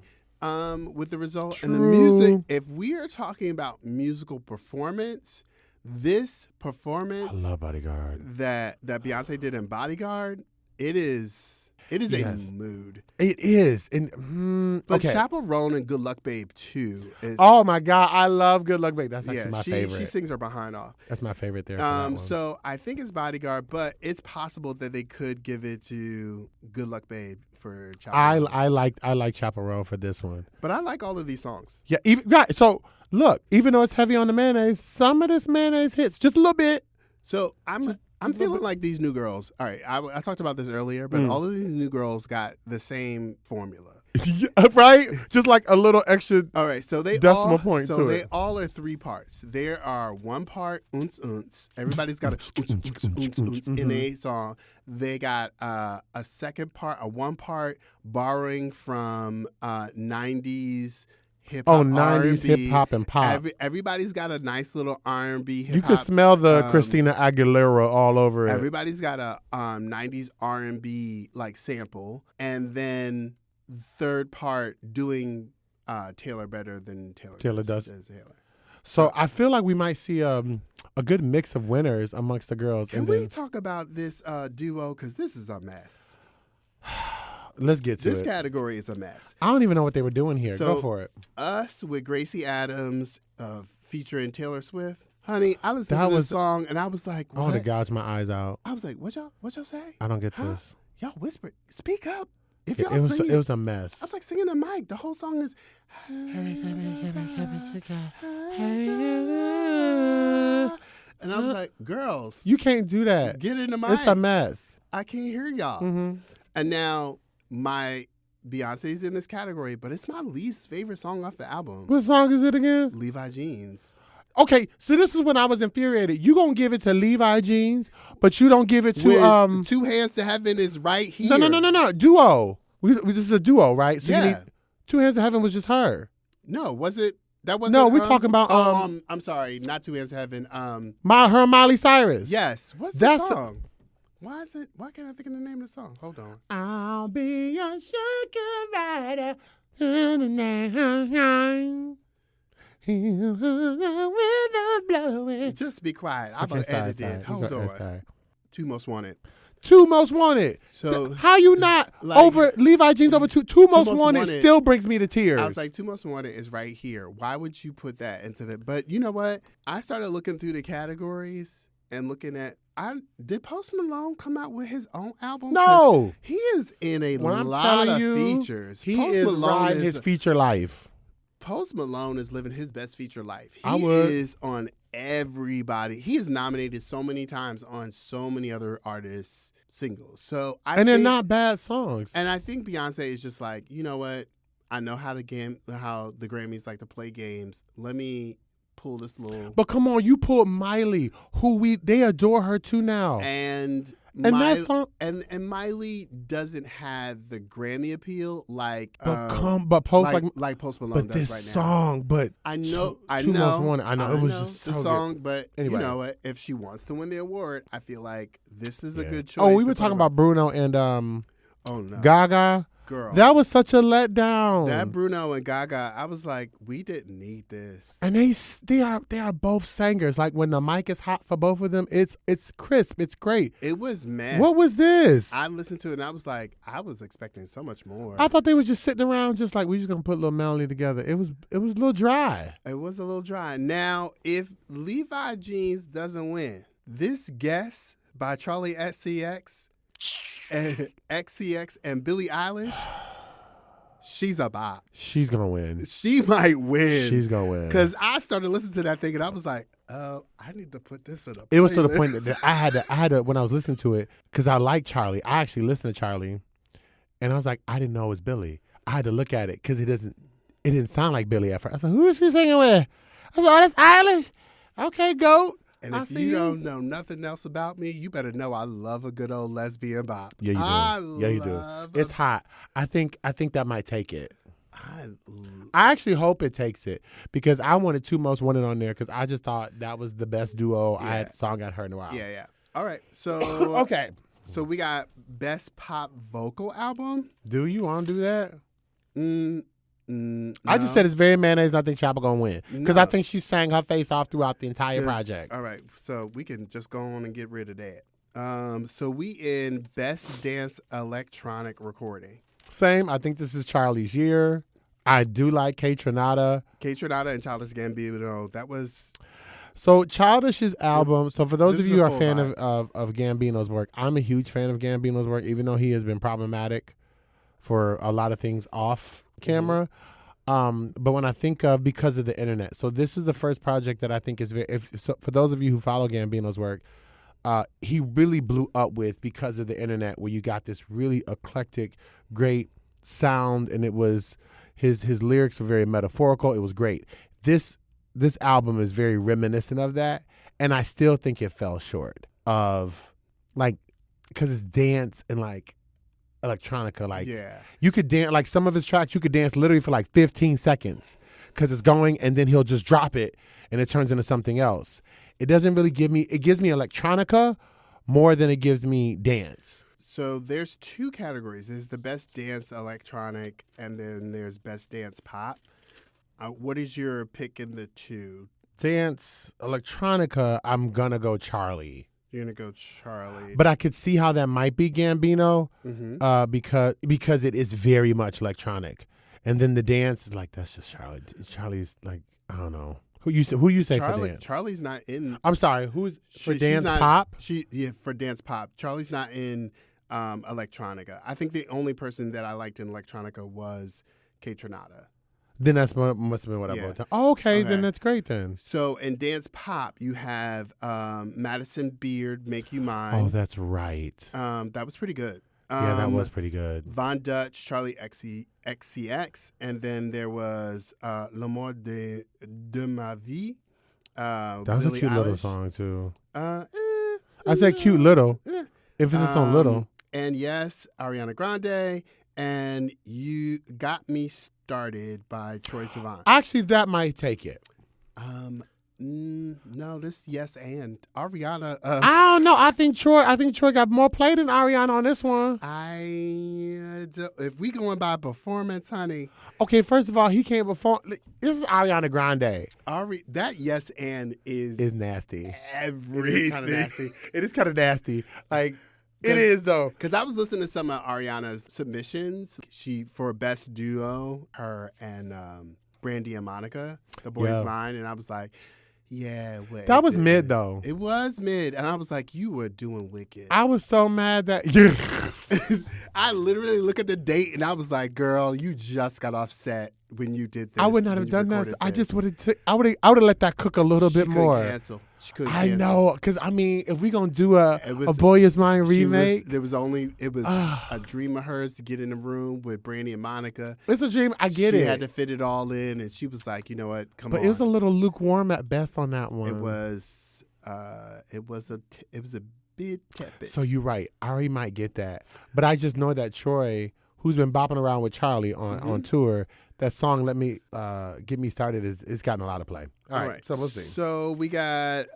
result. True. And the music. If we are talking about musical performance, this performance, I love Bodyguard, that Beyonce did in Bodyguard, it is a mood. It is. And but Chappell Roan and Good Luck Babe too is, oh my God, I love Good Luck Babe. That's actually my favorite. She sings her behind off. That's my favorite there. For that one. So I think it's Bodyguard, but it's possible that they could give it to Good Luck Babe for Chappell Roan. I like Chappell Roan for this one. But I like all of these songs. Yeah, right. So look, even though it's heavy on the mayonnaise, some of this mayonnaise hits just a little bit. So I'm feeling like these new girls. All right, I talked about this earlier, but all of these new girls got the same formula. Right? Just like a little extra. All right, so they point. So they all are 3 parts. There are 1 part unts. Everybody's got a in a song. They got a second part, a 1 part borrowing from 90s hip-hop, 90s hip-hop and pop. Everybody's got a nice little R&B hip-hop. You can smell the Christina Aguilera all over it. Everybody's got a 90s R&B like sample. And then third part doing Taylor better than Taylor does. Taylor. So I feel like we might see a good mix of winners amongst the girls. Can we talk about this duo? Because this is a mess. Let's get to it. This category is a mess. I don't even know what they were doing here. So, go for it. Us with Gracie Adams featuring Taylor Swift. Honey, I listened to this song and I was like, what? I want to gouge my eyes out. I was like, what y'all say? I don't get this. Y'all whispered. Speak up. If It y'all sing was a mess. I was like singing the mic. The whole song is. And I was like, girls. You can't do that. Get in the mic. It's a mess. I can't hear y'all. Mm-hmm. And now my Beyonce's in this category, but it's my least favorite song off the album. What song is it again? Levi Jeans. Okay, so this is when I was infuriated. You gonna give it to Levi Jeans, but you don't give it to Two Hands to Heaven is right here. No. Duo. This is a duo, right? So yeah. you need Two Hands to Heaven was just her. No, was it? That wasn't. No, we're talking about. I'm sorry, not Two Hands to Heaven. Her and Miley Cyrus. Yes. What's the song? Why can't I think of the name of the song? Hold on. I'll be your sugar rider. Just be quiet. I'm going to edit it. Hold on. Sorry. Two Most Wanted. Two Most Wanted. So how you not over Levi Jeans over Two Most Wanted still brings me to tears. I was like, Two Most Wanted is right here. Why would you put that into the? But you know what? I started looking through the categories and looking at. Did Post Malone come out with his own album? No, he is in a lot of features. He is riding his feature life. Post Malone is living his best feature life. He is on everybody. He is nominated so many times on so many other artists' singles. So they're not bad songs. And I think Beyonce is just like, you know what? I know how the Grammys like to play games. Let me pull this little. But come on, you pulled Miley, they adore her too now. And that song, and Miley doesn't have the Grammy appeal like like Post Malone but does this right now. Song, but I know it was just so the song, good. but anyway. You know what? If she wants to win the award, I feel like this is a good choice. Oh, we were talking about Bruno and Gaga. Girl, that was such a letdown. That Bruno and Gaga, I was like, we didn't need this. And they are both singers. Like when the mic is hot for both of them, it's crisp. It's great. It was mad. What was this? I listened to it and I was like, I was expecting so much more. I thought they were just sitting around, just like we're just gonna put a little melody together. It was a little dry. It was a little dry. Now, if Levi Jeans doesn't win, this Guess by Charlie XCX and Billie Eilish, she's a bop. She's gonna win. She might win. She's gonna win. Because I started listening to that thing and I was like, oh, I need to put this in a playlist. It was to the point that I had to when I was listening to it, because I like Charlie. I actually listened to Charlie, and I was like, I didn't know it was Billie. I had to look at it because it didn't sound like Billie at first. I was like, who is she singing with? I was like, oh, that's Eilish. Okay, GOAT. And if you don't know nothing else about me, you better know I love a good old lesbian bop. Yeah, you do. It's hot. I think that might take it. I actually hope it takes it because I wanted Two Most Wanted on there because I just thought that was the best duo song I'd heard in a while. Yeah. All right. So okay. So we got Best Pop Vocal Album. Do you want to do that? No. I just said it's very mayonnaise. I think Chapel gonna win because I think she sang her face off throughout the entire project. All right, so we can just go on and get rid of that. So we in Best Dance Electronic Recording. Same. I think this is Charlie's year. I do like K-Tronada. K-Tronada and Childish Gambino. That was. So Childish's album. So for those of you who are a fan of Gambino's work, I'm a huge fan of Gambino's work, even though he has been problematic for a lot of things off camera. But when I think of because of the internet, so this is the first project that I think is for those of you who follow Gambino's work, he really blew up with because of the internet, where you got this really eclectic, great sound, and it was his lyrics were very metaphorical. It was great. This album is very reminiscent of that, and I still think it fell short of because it's dance and electronica, you could dance, like some of his tracks you could dance literally for 15 seconds because it's going and then he'll just drop it and it turns into something else. It doesn't really it gives me electronica more than it gives me dance. So there's two categories. There's the best dance electronic, and then there's best dance pop. What is your pick in the two? Dance electronica, I'm going to go Charlie. You're going to go Charlie. But I could see how that might be Gambino because it is very much electronic. And then the dance is like, that's just Charlie. Charlie's like, I don't know. Who you say Charlie, for dance? Charlie's not in. I'm sorry. Who's for dance pop? For dance pop. Charlie's not in electronica. I think the only person that I liked in electronica was Kate Trinata. Then must have been what I wrote down. Oh, okay. Then that's great then. So in dance pop, you have Madison Beard, Make You Mine. Oh, that's right. That was pretty good. Yeah, that was pretty good. Von Dutch, Charlie XCX, and then there was L'amour de ma vie. That was Billie a cute Eilish. little song too. I said cute little. Emphasis on little. And yes, Ariana Grande, and You Got Me Started by Troye Sivan. Actually, that might take it. No, this yes and Ariana. I don't know. I think Troy got more play than Ariana on this one. If we going by performance, honey. Okay, first of all, he can't perform. This is Ariana Grande. That yes and is nasty. Everything. It is kind of nasty. Like it is though. Because I was listening to some of Ariana's submissions. She for best duo, her and Brandy and Monica, The Boy's Mine, and I was like. Yeah, that was mid though. It was mid, and I was like, "You were doing wicked." I was so mad that I literally look at the date, and I was like, "Girl, you just got off set when you did this." I would not have done that. I just would have. I would have let that cook a little bit more. She couldn't I cancel. know, because I mean, if we gonna do a Boy Is Mine remake, it was a dream of hers to get in the room with Brandy and Monica. It's a dream. I get it. She had to fit it all in, and she was like, "You know what? Come on." But it was a little lukewarm at best on that one. It was. It was a bit tepid. So you're right. Ari might get that, but I just know that Troy, who's been bopping around with Charlie on tour, that song "Let Me Get Me Started" is gotten a lot of play. All right, so we'll see. So we got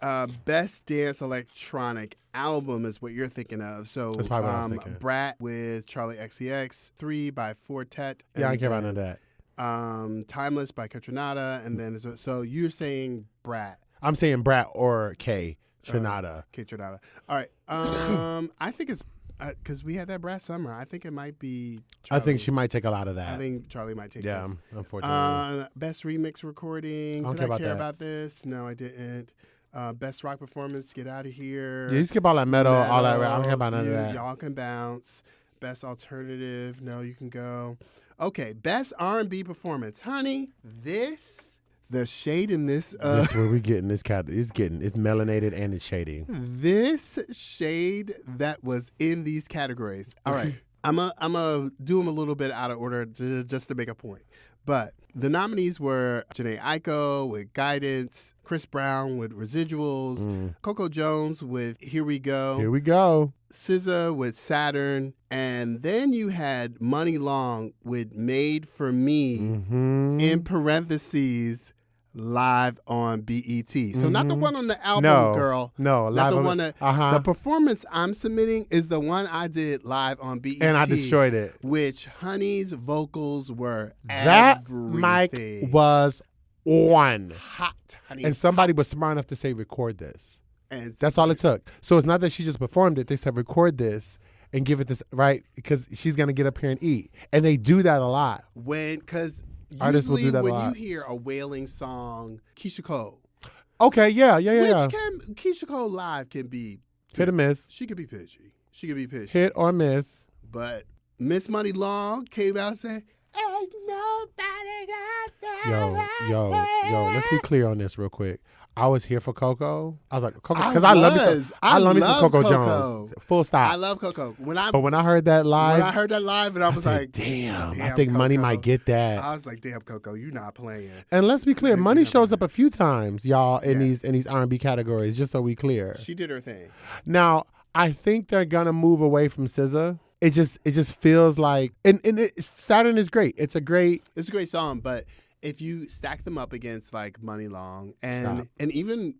best dance electronic album is what you're thinking of. So that's probably what I was thinking. Brat with Charlie XCX, 3 by Fortet. Yeah, I don't care about none of that. Timeless by Kate Trinata, and then so you're saying Brat. I'm saying Brat or Kate Trinata. Kate Trinata. All right. I think it's. Because we had that Brat Summer. I think it might be Charlie. I think she might take a lot of that. I think Charlie might take this. Yeah, unfortunately. Best remix recording. I don't care about this? No, I didn't. Best rock performance. Get out of here. Yeah, you skip all that metal, all that. I don't care about none of that. Y'all can bounce. Best alternative. No, you can go. Okay, best R&B performance. Honey, the shade in this. That's where we getting this cat. It's melanated and it's shady. This shade that was in these categories. All right, I'm a do them a little bit out of order just to make a point. But the nominees were Jhené Aiko with Guidance, Chris Brown with Residuals, Coco Jones with Here We Go. Here we go. SZA with Saturn, and then you had Money Long with Made for Me, in parentheses, live on BET. So not the one on the album, girl. No, not live the on one that the performance I'm submitting is the one I did live on BET. And I destroyed it. Which Honey's vocals were that everything. mic was on. Hot, honey. And somebody was smart enough to say record this. And that's all it took. So it's not that she just performed it. They said record this and give it this, right? Because she's going to get up here and eat. And they do that a lot. Because artists will do that a when lot. you hear a wailing song, Keisha Cole. Okay, yeah. Keisha Cole live can be hit or miss. She could be pitchy. Hit or miss. But Miss Money Long came out and said, "Ain't nobody got that." Yo. Let's be clear on this real quick. I was here for Coco. I was like, Coco, because I love me some Coco Jones. Full stop. I love Coco. But when I heard that live, and I was like, damn, I think Coco. Money might get that. I was like, damn, Coco, you're not playing. And let's be clear, Money shows up a few times, y'all, in these R&B categories, just so we clear. She did her thing. Now, I think they're gonna move away from SZA. It just feels like, and Saturn is great. It's a great song, but if you stack them up against like Money Long and even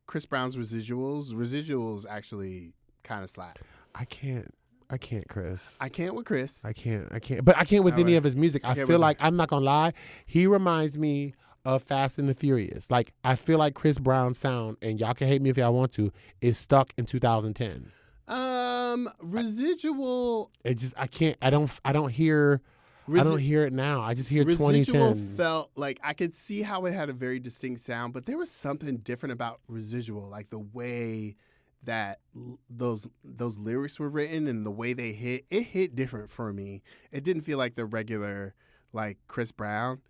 Chris Brown's Residuals actually kind of slap. I can't. I can't, Chris. I can't with Chris. I can't. But I can't with any of his music. I feel like, I'm not going to lie, he reminds me of Fast and the Furious. Like, I feel like Chris Brown's sound, and y'all can hate me if y'all want to, is stuck in 2010. Residual. It just, I can't, I don't hear it now. I just hear Residual 2010. felt like I could see how it had a very distinct sound, but there was something different about Residual, like the way that those lyrics were written and the way they hit different for me. It didn't feel like the regular like Chris Brown,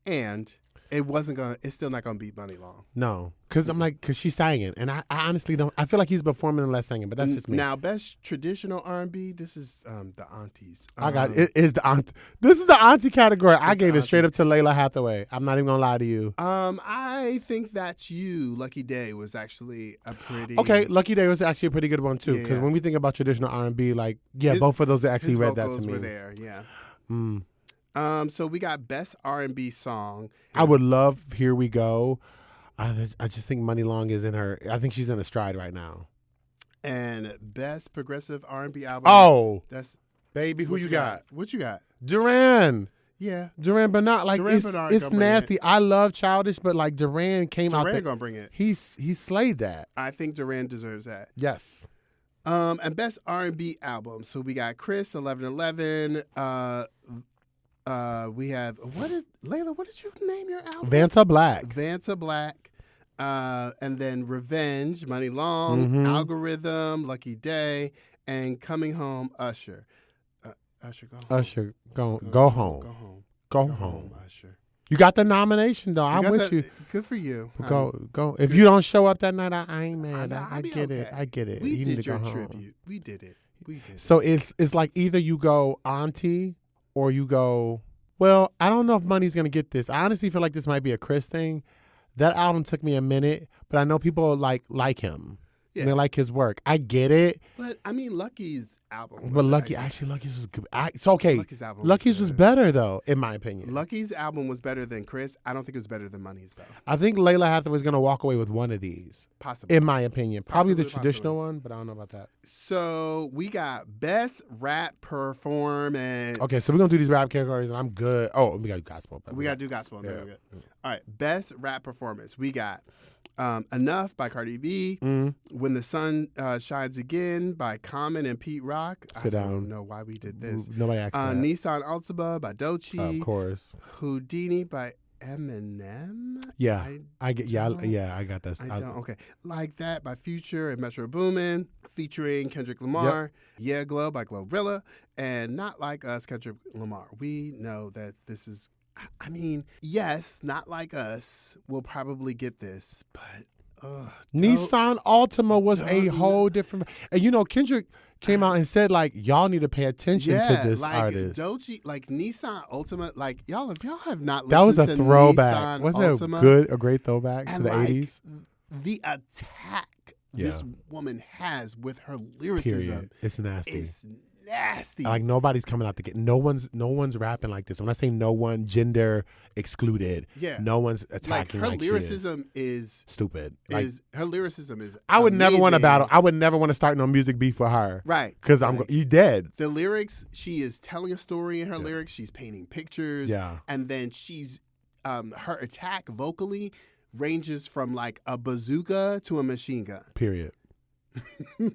and it's still not gonna beat Money Long. No, because she's singing, and I honestly don't. I feel like he's performing and less singing, but that's just me. Now, best traditional R&B. This is the aunties. I got it. Is the aunt? This is the auntie category. I gave it straight up to Layla Hathaway. I'm not even gonna lie to you. I think That's You. Lucky Day was actually a pretty. Okay, Lucky Day was actually a pretty good one too. Because when we think about traditional R&B, like both of those actually read that to me. His vocals were there. Yeah. So we got best R&B song. I would love Here We Go. I just think Money Long is in her. I think she's in a stride right now. And best progressive R&B album. Oh, that's baby. Who you got? What you got? Duran. Yeah, Duran Bernard. Like it's nasty. I love Childish, but like Duran came out. Duran gonna bring it. He slayed that. I think Duran deserves that. Yes. And best R&B album. So we got Chris 1111. We have Layla? What did you name your album? Vanta Black. And then Revenge, Money Long, Algorithm, Lucky Day, and Coming Home, Usher. Usher, go home. Usher, go home. Go home. Usher. You got the nomination though. I'm with you. Good for you. Go. If you don't show up that night, I ain't mad. I get it. I get it. We you did need to your go tribute. Home. We did it. So it's like either you go auntie or you go. Well, I don't know if Money's gonna get this. I honestly feel like this might be a Chris thing. That album took me a minute, but I know people like him. Yeah. They like his work. I get it. But I mean, Lucky's album. Lucky's was good. It's okay. Lucky's was better though, in my opinion. Lucky's album was better than Chris. I don't think it was better than Money's though. I think Layla Hathaway's gonna walk away with one of these. Possibly. In my opinion, probably the traditional one, but I don't know about that. So we got best rap performance. Okay, so we're gonna do these rap categories, and I'm good. Oh, we gotta do gospel. We gotta do gospel. Yeah. All right, best rap performance. We got. Enough by Cardi B. When the Sun Shines Again by Common and Pete Rock. Sit down. I don't know why we did this. Nobody asked that. Nissan Altima by Doechii. Of course. Houdini by Eminem. Yeah, I get. Yeah, I got that. I don't. Okay, Like That by Future and Metro Boomin, featuring Kendrick Lamar. Yep. Yeah, Glow by Glorilla, and Not Like Us, Kendrick Lamar. We know that this is. I mean, yes, Not Like Us will probably get this, but Nissan Altima was a whole different. And you know, Kendrick came out and said like, y'all need to pay attention to this artist. Doechii, like Nissan Altima, like if y'all have not listened that was a to throwback. Nissan Wasn't Altima, it a great throwback to the 80s? The attack this woman has with her lyricism. Period. It's nasty. It's nasty. Like nobody's coming out to get. No one's rapping like this. When I say no one, gender excluded. Yeah. No one's attacking. Like her lyricism is stupid. Her lyricism is. I would amazing. never want to battle. I would never want to start no music beef with her. Right. Because you dead. The lyrics. She is telling a story in her lyrics. She's painting pictures. Yeah. And then she's her attack vocally ranges from like a bazooka to a machine gun. Period.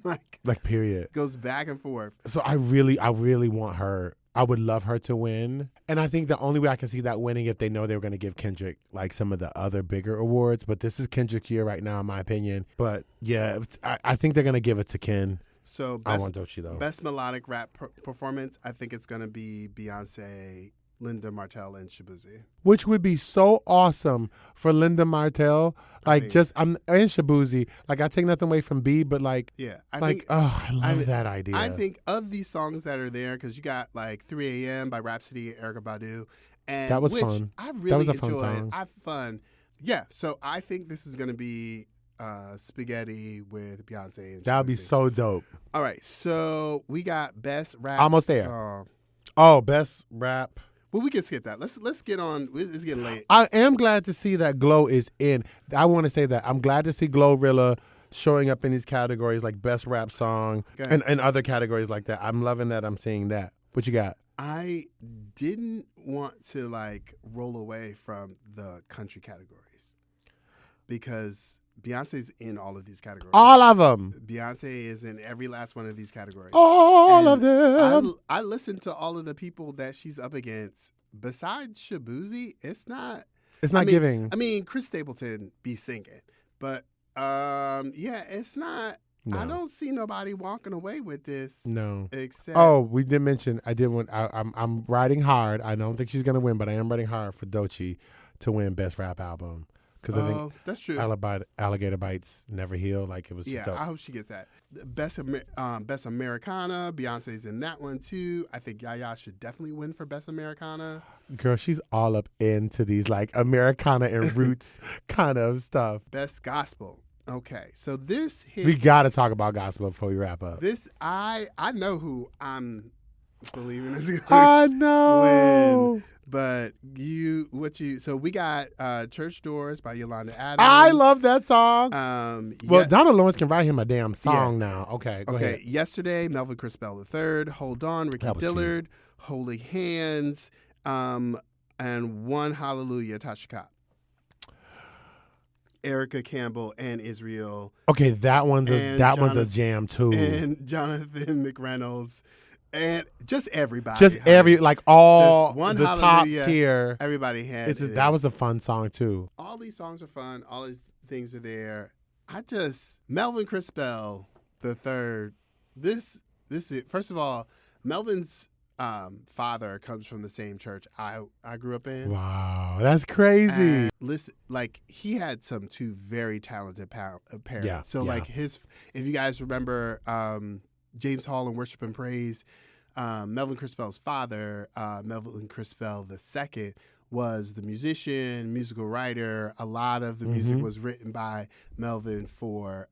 like period. Goes back and forth. So I really want her. I would love her to win. And I think the only way I can see that winning if they know they were going to give Kendrick like some of the other bigger awards. But this is Kendrick's year right now, in my opinion. But yeah, I think they're going to give it to Ken. So I want Doechii though. Best melodic rap performance, I think it's going to be Beyonce, Linda Martell, and Shabuzi. Which would be so awesome for Linda Martell. Like and Shabuzi. Like I take nothing away from B, but like I love that idea. I think of these songs that are there, because you got like 3 a.m. by Rhapsody and Erykah Badu. And that was fun. I really that was a enjoyed. Fun song. I fun. Yeah. So I think this is going to be Spaghetti with Beyonce and that would be so dope. All right. So we got best rap. Almost there. Song. Oh, best rap. Well, we can skip that. Let's get on. It's getting late. I am glad to see that Glow is in. I want to say that I'm glad to see Glorilla showing up in these categories like best rap song and other categories like that. I'm loving that. I'm seeing that. What you got? I didn't want to like roll away from the country categories because Beyonce's in all of these categories. All of them. Beyonce is in every last one of these categories. All of them. I listened to all of the people that she's up against. Besides Shabuzi, it's not giving. I mean, Chris Stapleton be singing, but it's not. No. I don't see nobody walking away with this. No. Except. Oh, we did mention. I'm riding hard. I don't think she's gonna win, but I am riding hard for Doechii to win best rap album because I think that's true. Alligator Bites Never Heal. Like it was. Just dope. I hope she gets that. Best Americana. Beyonce's in that one too. I think Yaya should definitely win for Best Americana. Girl, she's all up into these like Americana and roots kind of stuff. Best Gospel. Okay, so this hits, we got to talk about gospel before we wrap up. This I know who I'm believing is going I know. win, but so we got Church Doors by Yolanda Adams. I love that song. Well, Donald Lawrence can write him a damn song now. Okay, go ahead. Yesterday, Melvin Crispell III, Hold On, Ricky Dillard, cute. Holy Hands, and One Hallelujah, Tasha Cobb. Erica Campbell and Israel. Okay, that one's a jam too. And Jonathan McReynolds, and just everybody. Just all just one the top tier. Everybody had it. That was a fun song too. All these songs are fun. All these things are there. Melvin Crispell III. This is first of all, Melvin's father comes from the same church I grew up in. Wow, that's crazy. And listen, like he had two very talented parents. Yeah, so like if you guys remember James Hall in Worship and Praise, Melvin Crispell's father, Melvin Crispell II, was the musician, musical writer. A lot of the music was written by Melvin for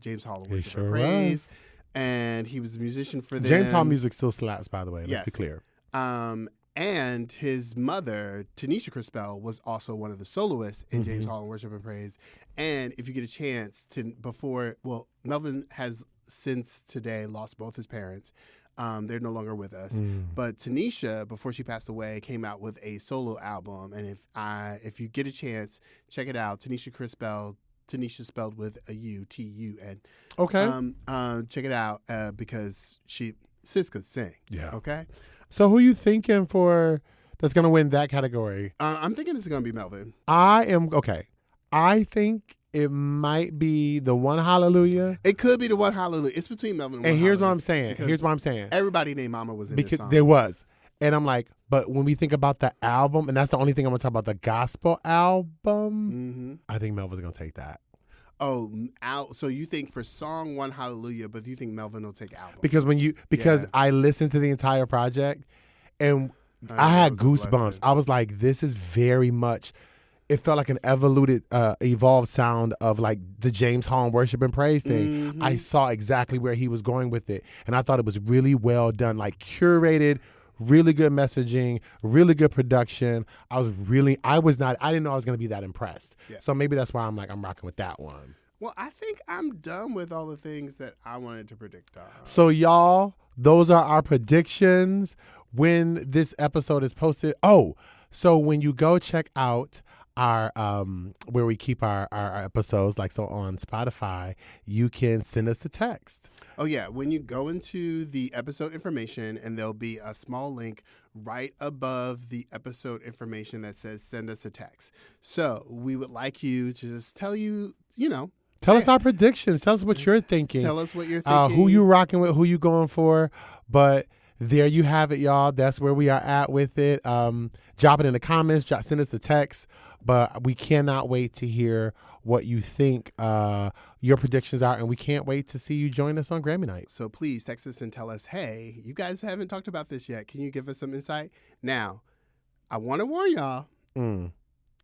James Hall in Worship and Praise. And he was the musician for them. James Hall music still slaps, by the way. Let's be clear. And his mother, Tanisha Crispell, was also one of the soloists in James Hall in Worship and Praise. And if you get a chance Melvin has since today lost both his parents. They're no longer with us. But Tanisha, before she passed away, came out with a solo album. And if you get a chance, check it out. Tanisha Crispell. Tanisha spelled with a U, T-U-N. Okay. Check it out because sis could sing. Yeah. Okay. So who you thinking for that's going to win that category? I'm thinking it's going to be Melvin. I think it might be the One Hallelujah. It could be the One Hallelujah. It's between Melvin and One here's Hallelujah. what I'm saying. Everybody named Mama was in this song. There was. And I'm like, but when we think about the album, and that's the only thing I'm going to talk about, the gospel album, I think Melvin's going to take that. Oh, so you think for song One Hallelujah, but you think Melvin will take album? Because I listened to the entire project, and I had goosebumps. I was like, this is very much, it felt like an evolved sound of like the James Hall Worship and Praise thing. I saw exactly where he was going with it, and I thought it was really well done, like curated. Really good messaging, really good production. I didn't know I was going to be that impressed. Yeah. So maybe that's why I'm rocking with that one. Well, I think I'm done with all the things that I wanted to predict on. So y'all, those are our predictions when this episode is posted. Oh, so when you go check out our where we keep our episodes, like so on Spotify, you can send us a text. Oh yeah, when you go into the episode information, and there'll be a small link right above the episode information that says send us a text. So we would like you to just tell us our predictions. Tell us what you're thinking. Tell us what you're thinking. Who you rocking with, who you going for. But there you have it, y'all. That's where we are at with it. Drop it in the comments. Send us a text. But we cannot wait to hear what you think your predictions are, and we can't wait to see you join us on Grammy night. So please text us and tell us, hey, you guys haven't talked about this yet. Can you give us some insight? Now, I want to warn y'all,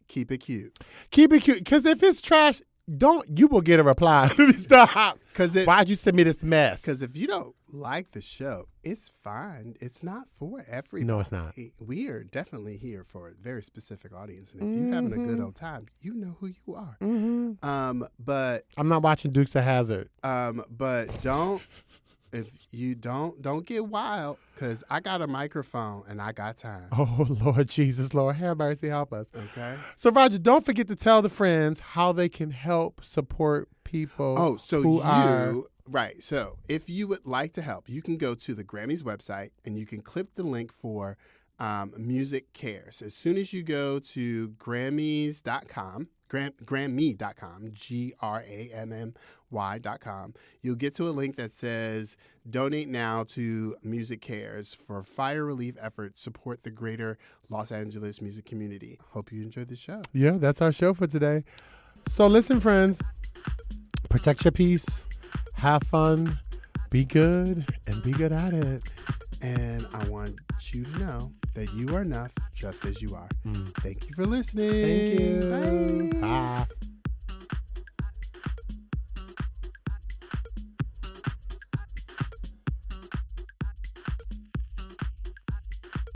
keep it cute. Keep it cute, because if it's trash, you will get a reply. Stop. Why'd you send me this mess? Because if you don't like the show, it's fine. It's not for everybody. No, it's not. We are definitely here for a very specific audience. And if you're having a good old time, you know who you are. But I'm not watching Dukes of Hazzard. But don't, if you don't get wild, because I got a microphone and I got time. Oh, Lord Jesus, Lord, have mercy, help us. Okay. So, Roger, don't forget to tell the friends how they can help support people. Oh, so right. So if you would like to help, you can go to the Grammys website and you can click the link for Music Cares. As soon as you go to Grammys.com, Grammy.com, GRAMMY.com, you'll get to a link that says donate now to Music Cares for fire relief efforts, support the greater Los Angeles music community. Hope you enjoyed the show. Yeah, that's our show for today. So listen, friends, protect your peace, have fun, be good, and be good at it. And I want you to know that you are enough just as you are. Thank you for listening. Thank you. Bye. Bye.